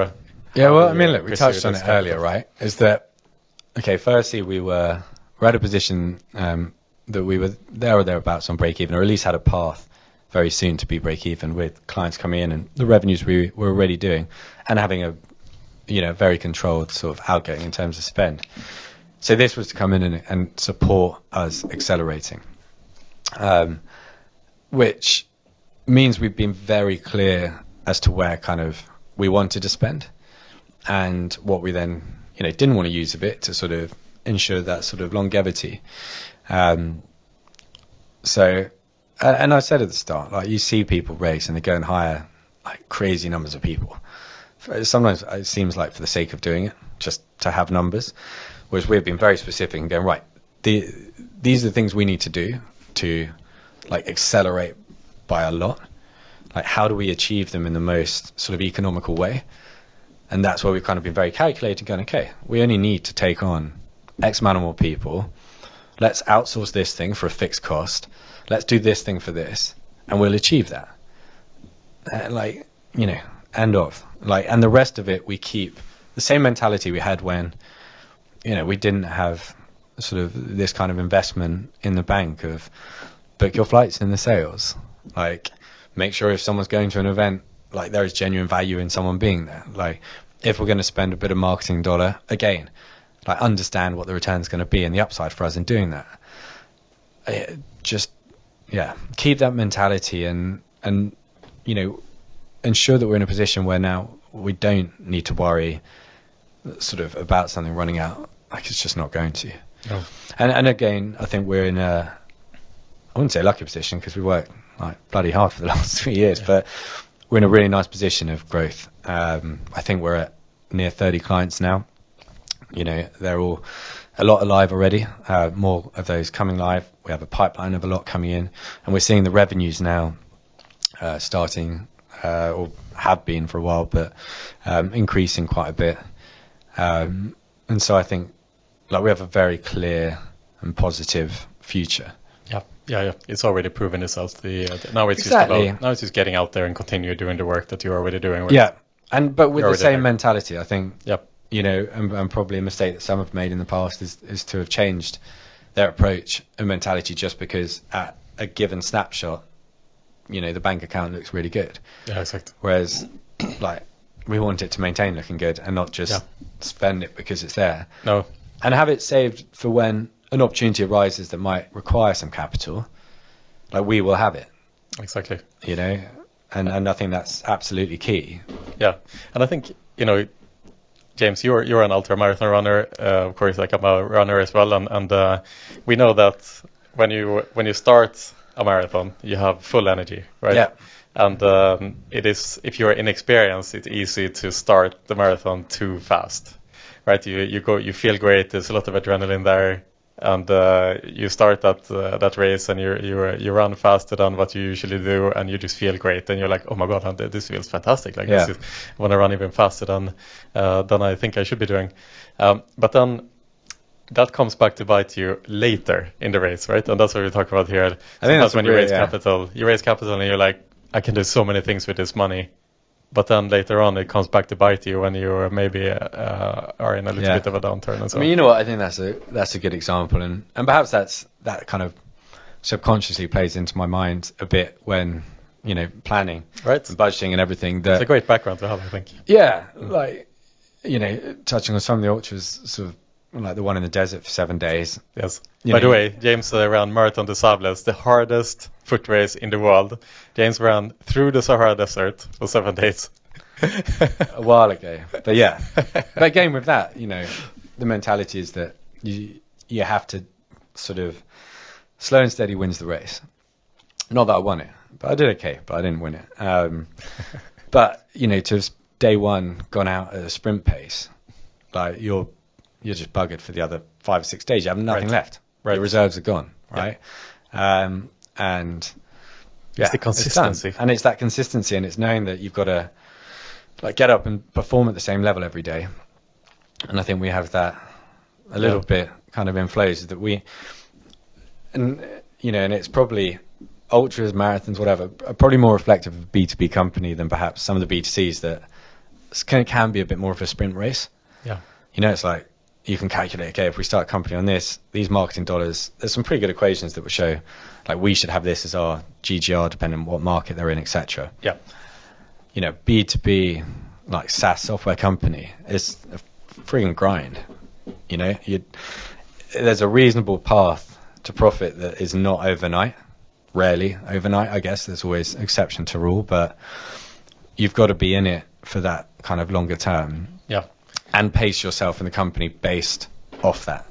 Yeah, how well, do I mean, you look, we pursue touched on this it capital? earlier, right? Is that, okay, firstly, we're at a position that we were there or thereabouts on break even, or at least had a path very soon to be break even, with clients coming in and the revenues we were already doing, and having a very controlled sort of outgoing in terms of spend. So this was to come in and support us accelerating, which means we've been very clear as to where kind of we wanted to spend and what we then didn't want to use of it to sort of ensure that sort of longevity. So, and I said at the start, like, you see people race and they go and hire like crazy numbers of people. Sometimes it seems like for the sake of doing it, just to have numbers. Whereas we've been very specific and going, right, these are the things we need to do to like accelerate by a lot. Like, how do we achieve them in the most sort of economical way? And that's where we've kind of been very calculated, going, okay, we only need to take on X amount of more people. Let's outsource this thing for a fixed cost. Let's do this thing for this, and we'll achieve that. End of. Like, and the rest of it, we keep the same mentality we had when we didn't have sort of this kind of investment in the bank of book your flights in the sales. Like, make sure if someone's going to an event, like, there is genuine value in someone being there. Like, if we're going to spend a bit of marketing dollar, again, like, understand what the return's going to be and the upside for us in doing that. Keep that mentality and ensure that we're in a position where now we don't need to worry sort of about something running out. Like, it's just not going to. No. And again, I think we're in I wouldn't say lucky position, because we worked like bloody hard for the last 3 years, but we're in a really nice position of growth. I think we're at near 30 clients now. They're all a lot alive already, more of those coming live. We have a pipeline of a lot coming in, and we're seeing the revenues now starting, or have been for a while, but increasing quite a bit. And so I think, like, we have a very clear and positive future. Yeah. It's already proven itself. Now it's Exactly. it's just getting out there and continue doing the work that you're already doing. Yeah, but with the already same there. mentality, I think. Yep. And probably a mistake that some have made in the past is to have changed their approach and mentality just because at a given snapshot, the bank account looks really good. Yeah, exactly. Whereas, like, we want it to maintain looking good and not just spend it because it's there. No. And have it saved for when an opportunity arises that might require some capital. Like, we will have it. Exactly. And I think that's absolutely key. Yeah, and I think James, you're an ultra marathon runner, of course. Like, I'm a runner as well, and we know that when you start a marathon, you have full energy, right? Yeah. And it is, if you're inexperienced, it's easy to start the marathon too fast, right? You feel great. There's a lot of adrenaline there, and you start that race, and you run faster than what you usually do, and you just feel great, and you're like, oh my god, this feels fantastic. Like, I want to run even faster than I think I should be doing. But then that comes back to bite you later in the race, right? And that's what we talk about here. I think that's when you raise yeah. capital. You raise capital, and you're like, I can do so many things with this money, but then later on it comes back to bite you when you maybe are in a little bit of a downturn and so I mean, you know what, I think that's a good example, and perhaps that kind of subconsciously plays into my mind a bit when, you know, planning right and budgeting and everything. That it's a great background to have, I think. Yeah, like, you know, touching on some of the ultras, sort of like the one in the desert for 7 days. Yes. By the way, James ran Marathon des Sables, the hardest foot race in the world. James ran through the Sahara Desert for 7 days. A while ago. But yeah, but again with that, you know, the mentality is that you have to sort of slow and steady wins the race. Not that I won it, but I did okay, but I didn't win it. But, you know, to have day one gone out at a sprint pace, like you're just buggered for the other 5 or 6 days. You have nothing left. Right. Your reserves are gone, right? Yeah. And it's the consistency. And it's that consistency, and it's knowing that you've got to like get up and perform at the same level every day. And I think we have that a little bit kind of in flows that and you know, and it's probably ultras, marathons, whatever, are probably more reflective of a B2B company than perhaps some of the B2Cs that can be a bit more of a sprint race. Yeah. You know, it's like you can calculate, okay, if we start a company on these marketing dollars, there's some pretty good equations that will show like we should have this as our GGR depending on what market they're in, etc. Yeah. You know, B2B, like SaaS software company, is a frigging grind. You know, there's a reasonable path to profit that is not overnight. Rarely overnight, I guess. There's always exception to rule, but you've got to be in it for that kind of longer term. Yeah. And pace yourself in the company based off that.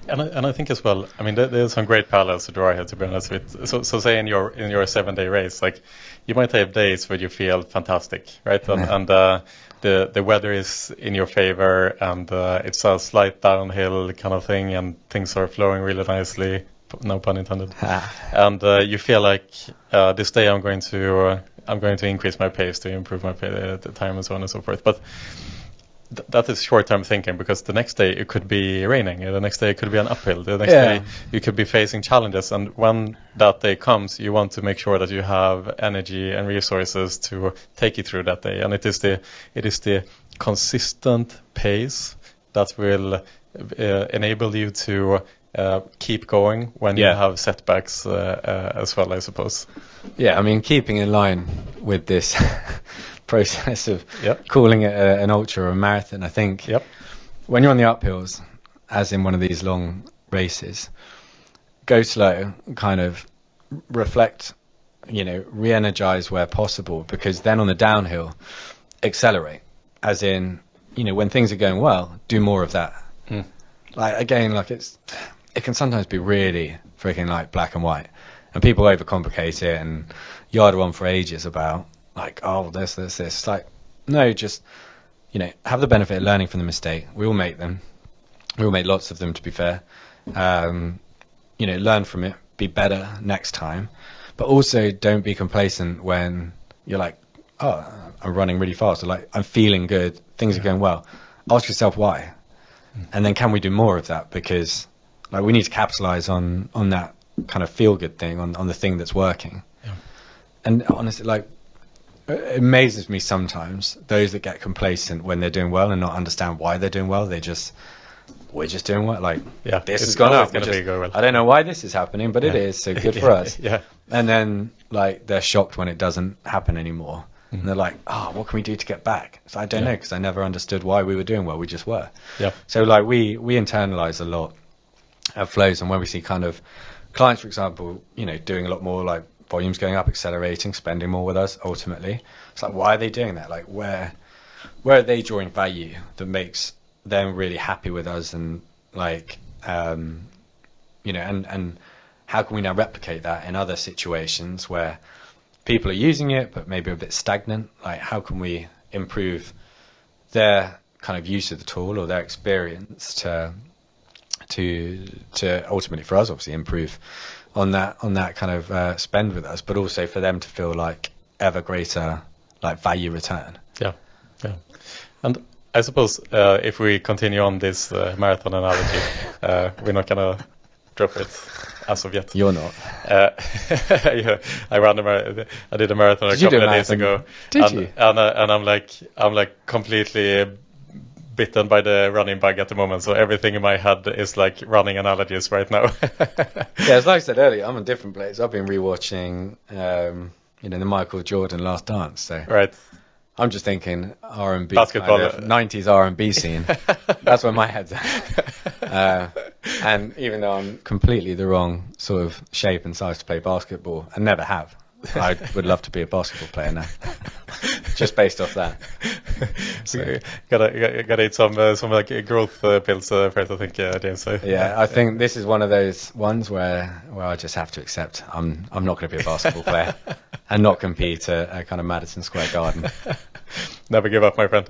And I think as well, I mean, there's some great parallels to draw here, to be honest with. So say in your 7-day race, like you might have days where you feel fantastic, right? And the weather is in your favor, and it's a slight downhill kind of thing, and things are flowing really nicely. No pun intended. And you feel like this day I'm going to increase my pace to improve my the time and so on and so forth. But that is short-term thinking, because the next day it could be raining, the next day it could be an uphill, the next day you could be facing challenges, and when that day comes, you want to make sure that you have energy and resources to take you through that day. And it is the consistent pace that will enable you to keep going when you have setbacks as well, I suppose. Yeah, I mean, keeping in line with this process of calling it an ultra or a marathon, I think when you're on the uphills, as in one of these long races, go slow, kind of reflect, you know, re-energize where possible, because then on the downhill, accelerate, as in, you know, when things are going well, do more of that. Like, again, like it can sometimes be really freaking like black and white, and people overcomplicate it and yard on for ages about like, oh, this. It's like, no, just, you know, have the benefit of learning from the mistake. We all make them. We all make lots of them, to be fair. You know, learn from it, be better next time, but also don't be complacent when you're like, oh, I'm running really fast, or like I'm feeling good, things are going well. Ask yourself why, and then can we do more of that? Because like we need to capitalize on that kind of feel good thing, on the thing that's working. And honestly, like, it amazes me sometimes those that get complacent when they're doing well and not understand why they're doing well. We're just doing well. Like, this has gone up. I don't know why this is happening, but it is, so good for us. And then like they're shocked when it doesn't happen anymore. And they're like, oh, what can we do to get back? So I don't know, because I never understood why we were doing well. We just were. So like we internalize a lot of flows, and when we see kind of clients, for example, you know, doing a lot more, like volumes going up, accelerating, spending more with us, ultimately, it's like, why are they doing that? Like, where are they drawing value that makes them really happy with us? And like, you know, and how can we now replicate that in other situations where people are using it but maybe a bit stagnant? Like, how can we improve their kind of use of the tool or their experience to ultimately, for us, obviously improve on that kind of spend with us, but also for them to feel like ever greater like value return. And I suppose if we continue on this marathon analogy, we're not gonna drop it as of yet. You're not. Yeah, I did a marathon a Did you do couple a of days marathon? ago. Did you? And I'm like completely bitten by the running bug at the moment. So everything in my head is like running analogies right now. Yeah, as like I said earlier, I'm in different place. I've been rewatching, the Michael Jordan Last Dance. So Right. I'm just thinking R&B, Basketball. kind of 90s R&B scene. That's where my head's at. And even though I'm completely the wrong sort of shape and size to play basketball, and never have, I would love to be a basketball player now. Just based off that. So gotta eat some like growth pills first, I think, James. So, Yeah, I think this is one of those ones where I just have to accept I'm not going to be a basketball player and not compete at kind of Madison Square Garden. Never give up, my friend.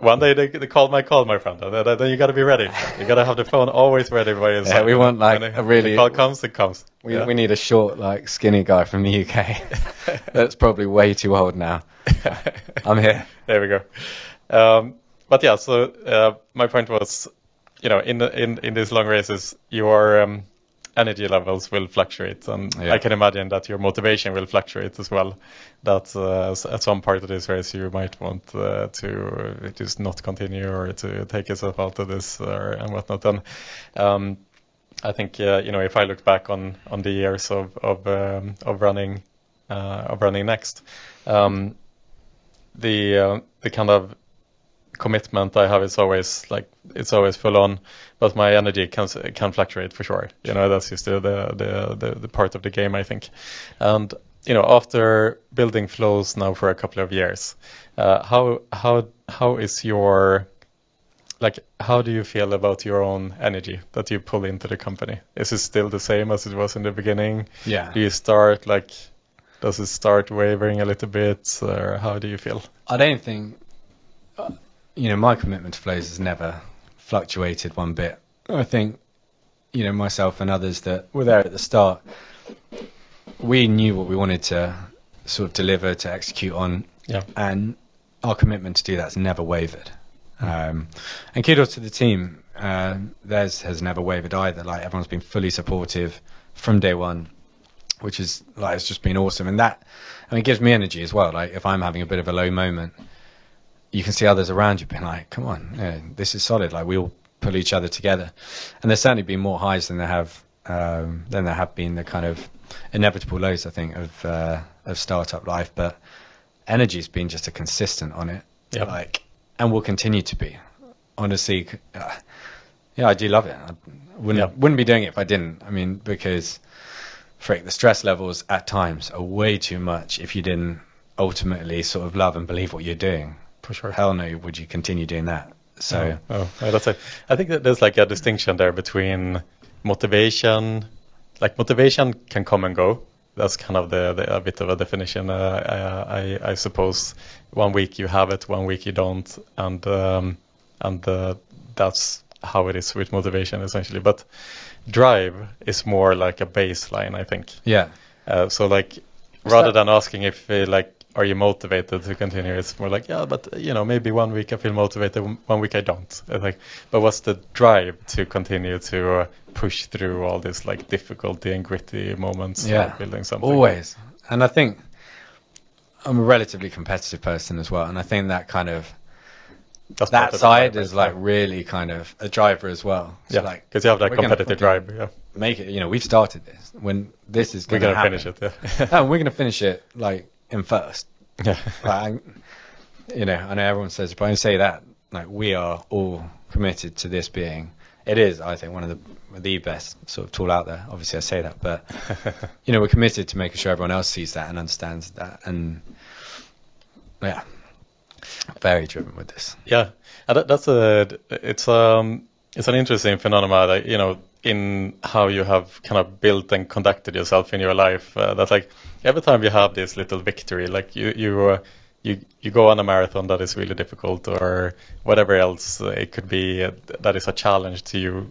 One day the call might call, my friend. Then you got to be ready. You got to have the phone always ready by your side. Yeah, we want like when a really. the call comes, it comes. We need a short, like skinny guy from the UK. That's probably way too old now. I'm here. There we go. But yeah, so my point was, in these long races, your energy levels will fluctuate, and I can imagine that your motivation will fluctuate as well. That at some part of this race you might want to just not continue or to take yourself out of this and whatnot. And I think if I look back on the years of running next, the kind of commitment I have is always full on, but my energy can fluctuate for sure. That's just the part of the game, I think. And after building flows now for a couple of years, how is your how do you feel about your own energy that you pull into the company? Is it still the same as it was in the beginning? Yeah. Do you start does it start wavering a little bit, or how do you feel? I don't think, my commitment to flows has never fluctuated one bit. I think, myself and others that were there at the start, we knew what we wanted to sort of deliver, to execute on, and our commitment to do that's never wavered. And kudos to the team. Theirs has never wavered either. Like, everyone's been fully supportive from day one, which is it's just been awesome. And that, gives me energy as well. Like, if I'm having a bit of a low moment, you can see others around you being like, come on, this is solid. Like, we all pull each other together. And there's certainly been more highs than there have been the kind of inevitable lows, I think, of startup life. But energy's been just a consistent on it. Yep. And will continue to be. Honestly, I do love it. I wouldn't be doing it if I didn't. Because the stress levels at times are way too much if you didn't ultimately sort of love and believe what you're doing. For sure. Hell no, would you continue doing that? So that's it. I think that there's a distinction there between motivation. Motivation can come and go. That's kind of a bit of a definition. I suppose 1 week you have it, 1 week you don't, and that's how it is with motivation essentially. But drive is more like a baseline, I think. Yeah. So rather than asking if are you motivated to continue, it's more but maybe 1 week I feel motivated, 1 week I don't. But what's the drive to continue to push through all this difficulty and gritty moments of building something? Always. And I think I'm a relatively competitive person as well, and I think that kind of that side is really kind of a driver as well. So because you have that competitive drive. Yeah. Make it. We've started this. When this is we're gonna finish it. Yeah. And we're gonna finish it in first. Yeah. I know everyone says, but I say that we are all committed to this being. It is, I think, one of the best sort of tool out there. Obviously, I say that, but we're committed to making sure everyone else sees that and understands that, and very driven with this. Yeah, and it's an interesting phenomenon, in how you have kind of built and conducted yourself in your life. That every time you have this little victory, you go on a marathon that is really difficult, or whatever else it could be that is a challenge to you.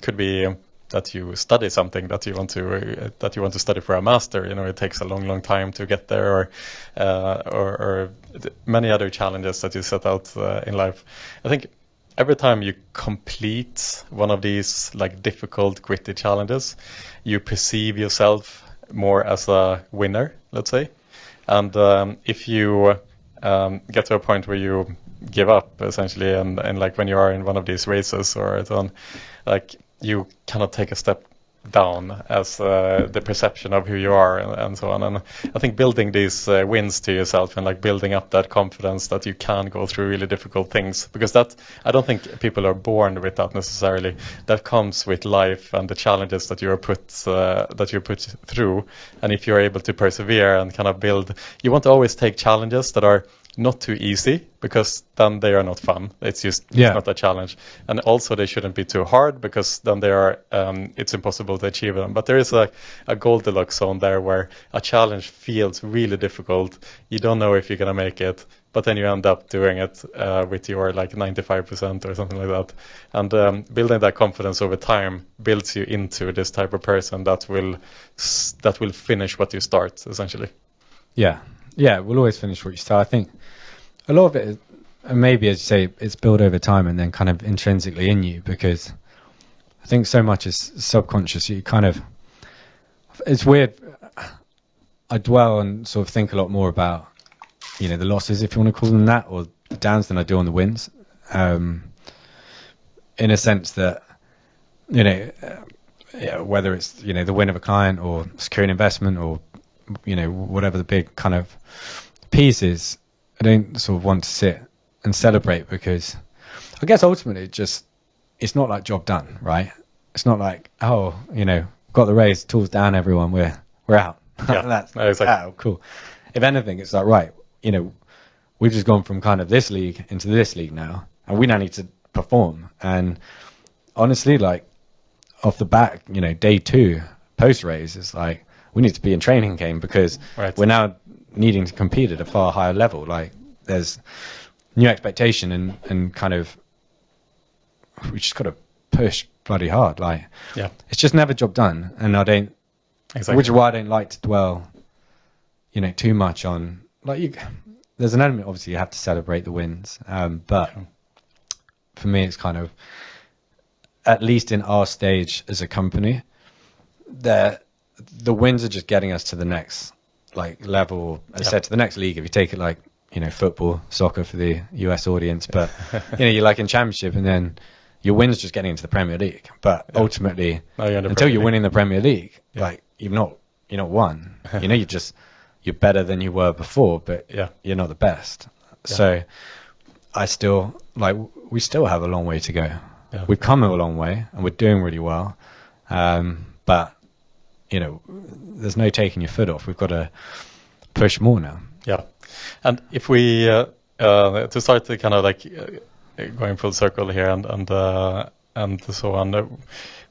Could be that you study something that you want to study for a master. It takes a long time to get there, or many other challenges that you set out in life. I think every time you complete one of these like difficult, gritty challenges, you perceive yourself more as a winner, let's say. And if you get to a point where you give up, essentially, and like when you are in one of these races or so on, like you cannot take a step down as the perception of who you are and so on. And I think building these wins to yourself and like building up that confidence that you can go through really difficult things, because that, I don't think people are born with that necessarily. That comes with life and the challenges that you're put through. And if you're able to persevere and kind of build, you want to always take challenges that are not too easy, because then they are not fun. It's just it's not a challenge. And also they shouldn't be too hard, because then they are it's impossible to achieve them. But there is a Goldilocks zone there where a challenge feels really difficult. You don't know if you're going to make it, but then you end up doing it with your like 95% or something like that. And building that confidence over time builds you into this type of person that will finish what you start, essentially. Yeah, we'll always finish what you start. I think a lot of it is, maybe as you say, it's built over time and then kind of intrinsically in you, because I think so much is subconscious. You kind of, it's weird. I dwell and sort of think a lot more about, you know, the losses, if you want to call them that, or the downs, than I do on the wins. In a sense that, you know, whether it's, you know, the win of a client or securing investment or, you know, whatever the big kind of piece is, I don't sort of want to sit and celebrate, because I guess ultimately it's not like job done, right? It's not like, oh, you know, got the raise, tools down, everyone, we're out. Yeah. That's exactly. Oh, cool. If anything, it's like, right, you know, we've just gone from kind of this league into this league now, and we now need to perform. And honestly, like off the back, you know, day 2 post raise is like, we need to be in training game, because we're now needing to compete at a far higher level. Like there's new expectation and kind of, we just got to push bloody hard. Like, it's just never job done. And I don't, which is why I don't like to dwell, you know, too much on, like, there's an element, obviously you have to celebrate the wins. But for me, it's kind of, at least in our stage as a company, the wins are just getting us to the next like level, as I said, to the next league. If you take it like, you know, football, soccer for the US audience, but you know, you're like in championship, and then your wins just getting into the Premier League. But ultimately, until you're winning the Premier League, like you're not won. You know, you're better than you were before, but you're not the best. So I still we still have a long way to go. We've come a long way and we're doing really well. But you know, there's no taking your foot off. We've got to push more now. Yeah. And if we, to start to kind of like going full circle here and so on,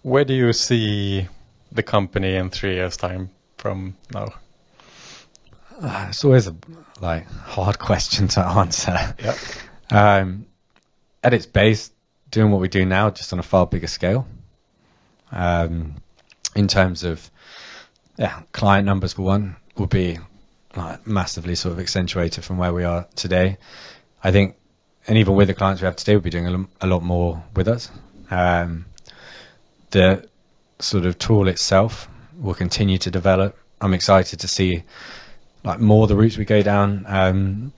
where do you see the company in 3 years' time from now? It's always a hard question to answer. At its base, doing what we do now, just on a far bigger scale. In terms of client numbers, for one, will be massively sort of accentuated from where we are today. I think, and even with the clients we have today, we'll be doing a lot more with us. The sort of tool itself will continue to develop. I'm excited to see more the routes we go down,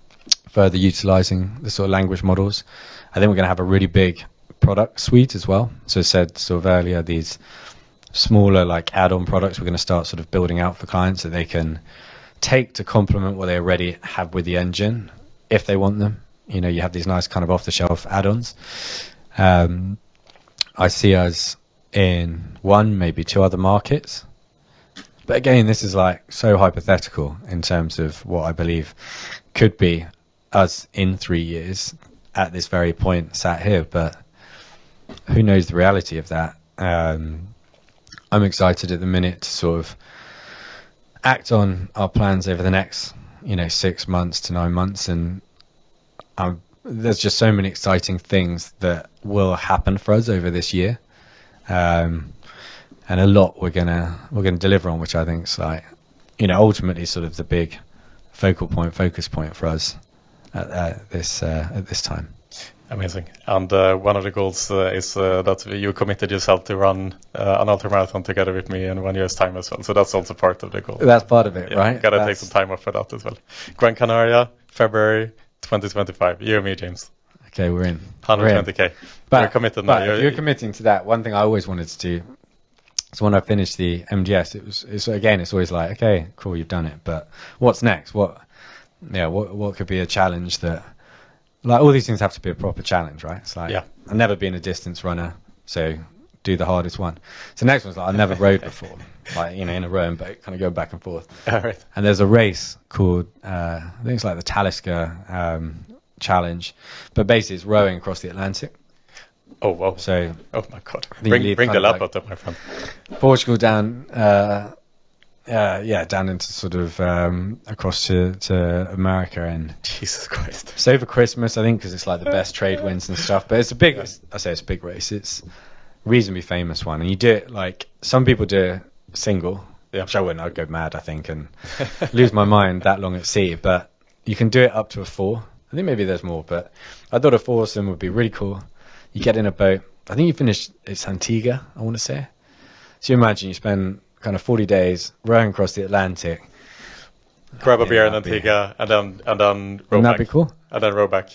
further utilizing the sort of language models. I think we're going to have a really big product suite as well. So I said sort of earlier, these smaller add-on products we're going to start sort of building out for clients that they can take to complement what they already have with the engine if they want them. You know, you have these nice kind of off-the-shelf add-ons. I see us in 1, maybe 2 other markets. But again, this is so hypothetical in terms of what I believe could be us in 3 years at this very point sat here. But who knows the reality of that? I'm excited at the minute to sort of act on our plans over the next, 6 months to 9 months. And there's just so many exciting things that will happen for us over this year. And a lot we're gonna deliver on, which I think is ultimately sort of the big focus point for us at this time. Amazing. And one of the goals is that you committed yourself to run an ultramarathon together with me in 1 year's time as well. So that's also part of the goal. That's part of it, right? Gotta take some time off for that as well. Gran Canaria, February 2025. You and me, James. Okay, we're in. 120k. But you're committed now. If you're committing to that, one thing I always wanted to do. So when I finished the MGS, it's always like, okay, cool, you've done it, but what's next? What could be a challenge that, like, all these things have to be a proper challenge, right? It's like, I've never been a distance runner, so do the hardest one. So the next one's like, I've never rode before, like, in a row and boat, kind of go back and forth. All right. And there's a race called, I think it's like the Talisker Challenge, but basically it's rowing across the Atlantic. Oh, wow. So, oh my God. Bring the laptop up, my friend. Portugal down, down into sort of across to America, and Jesus Christ. it's over Christmas, I think, because it's like the best trade winds and stuff. But it's a big, I say it's a big race. It's a reasonably famous one, and you do it like some people do it single, which I wouldn't. I'd go mad, I think, and lose my mind that long at sea. But you can do it up to a 4. I think maybe there's more, but I thought a 4-some would be really cool. You get in a boat. I think you finish, it's Antigua, I want to say. So you imagine you spend kind of 40 days rowing across the Atlantic. Grab a beer in Antigua and then row back. Wouldn't that be cool? And then row back.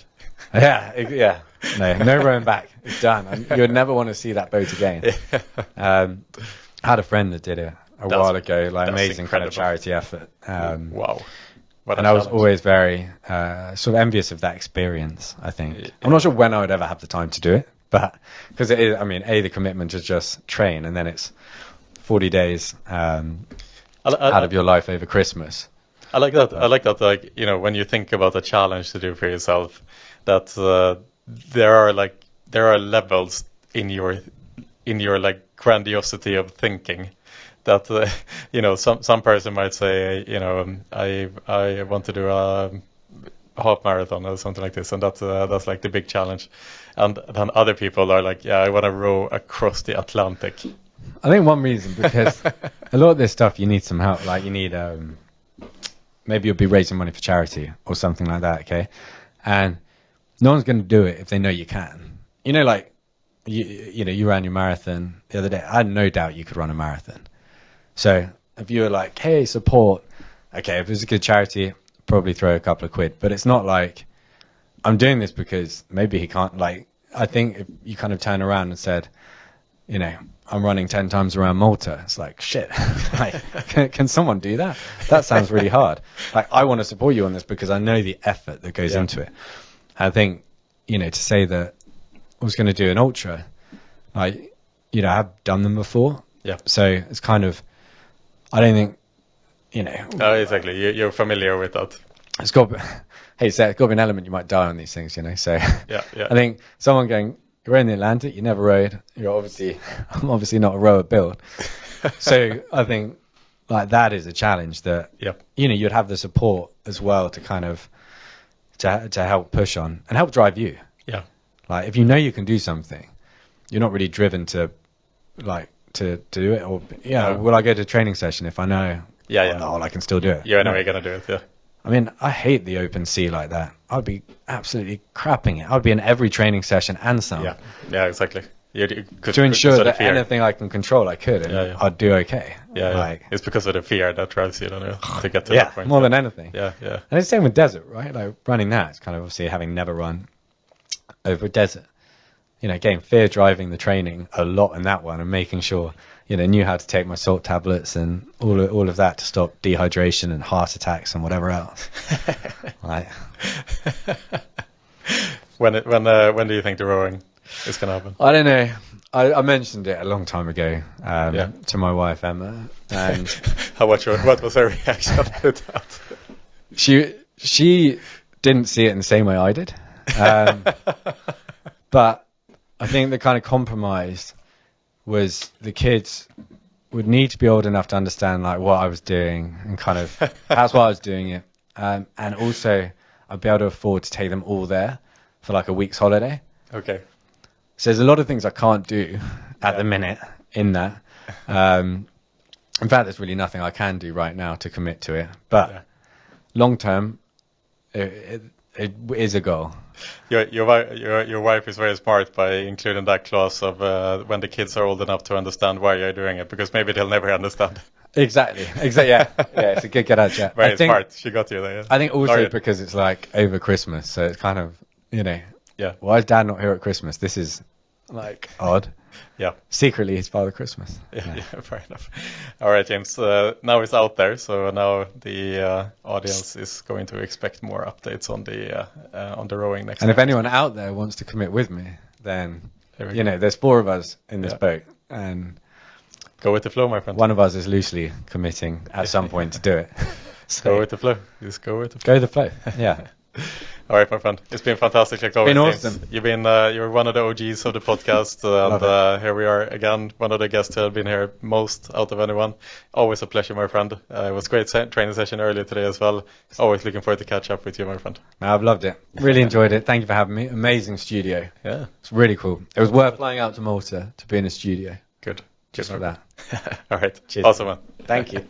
Yeah. No rowing back. It's done. You would never want to see that boat again. I had a friend that did it a while ago, like amazing kind of charity effort. Wow. And I was always very sort of envious of that experience, I think. I'm not sure when I would ever have the time to do it, but because it is, I mean, the commitment is just train, and then it's 40 days out of your life over Christmas. I like that. I like that. Like, when you think about a challenge to do for yourself, that there are levels in your like grandiosity of thinking. That some person might say, I want to do a half marathon or something like this, and that's like the big challenge. And then other people are like, I want to row across the Atlantic. I think one reason, because a lot of this stuff you need some help. Like you need maybe you'll be raising money for charity or something like that, okay? And no one's going to do it if they know you can. Like you ran your marathon the other day. I had no doubt you could run a marathon. So if you were like, hey, support, okay, if it's a good charity, probably throw a couple of quid. But it's not like I'm doing this because maybe he can't. Like, I think if you kind of turn around and said, I'm running 10 times around Malta, it's like, shit, like, can someone do that? That sounds really hard. Like, I want to support you on this because I know the effort that goes into it. I think, to say that I was going to do an ultra, like, I've done them before. Yeah. So it's kind of, I don't think, Oh, exactly. You're familiar with that. It's got to be an element you might die on these things, So yeah. I think someone going, you're in the Atlantic, you never rowed. I'm obviously not a rower build. So I think like that is a challenge that, you'd have the support as well to kind of, to help push on and help drive you. Yeah. Like if you can do something, you're not really driven to like, to do it, or will I go to a training session if I know I can still do it? I know you're gonna do it. Yeah. I mean, I hate the open sea like that. I'd be absolutely crapping it. I'd be in every training session and some. Yeah, exactly. To ensure that anything I can control, I could, and I'd do okay. Yeah. It's because of the fear that drives you to get to that point. More than anything. Yeah. And it's the same with desert, right? Like running that, it's kind of obviously having never run over a desert. Again, fear driving the training a lot in that one, and making sure, knew how to take my salt tablets and all of that to stop dehydration and heart attacks and whatever else. Right. When do you think the rowing is going to happen? I don't know. I mentioned it a long time ago to my wife Emma, and what was her reaction to that? She didn't see it in the same way I did, but I think the kind of compromise was the kids would need to be old enough to understand like what I was doing and kind of that's why I was doing it, and also I'd be able to afford to take them all there for like a week's holiday. Okay. So there's a lot of things I can't do at the minute in that. In fact, there's really nothing I can do right now to commit to it. But long term, It is a goal. Your wife is very smart by including that clause of when the kids are old enough to understand why you're doing it, because maybe they'll never understand. Exactly. Yeah. It's a good get-out chat. Very smart. She got you there. Yeah. I think also Sorry. because it's like over Christmas, so it's kind of, Yeah. why is Dad not here at Christmas? This is like odd. Yeah. Secretly, it's Father Christmas. Yeah, fair enough. All right, James. Now it's out there, so now the audience is going to expect more updates on the rowing next. And if time. anyone out there wants to commit with me, then There we go. there's 4 of us in this Yeah. boat, and Go with the flow, my friend. one of us is loosely committing at some point to do it. So Go with the flow. Just go with the flow. go with the flow. Yeah. All right, my friend. It's been fantastic. Been awesome. You're one of the OGs of the podcast, and here we are again. One of the guests who have been here most out of anyone. Always a pleasure, my friend. It was a great training session earlier today as well. Always looking forward to catch up with you, my friend. I've loved it. Really enjoyed it. Thank you for having me. Amazing studio. Yeah, It's really cool. It was worth flying out to Malta to be in a studio good. just for that. All right. Cheers. Awesome, man. Thank you.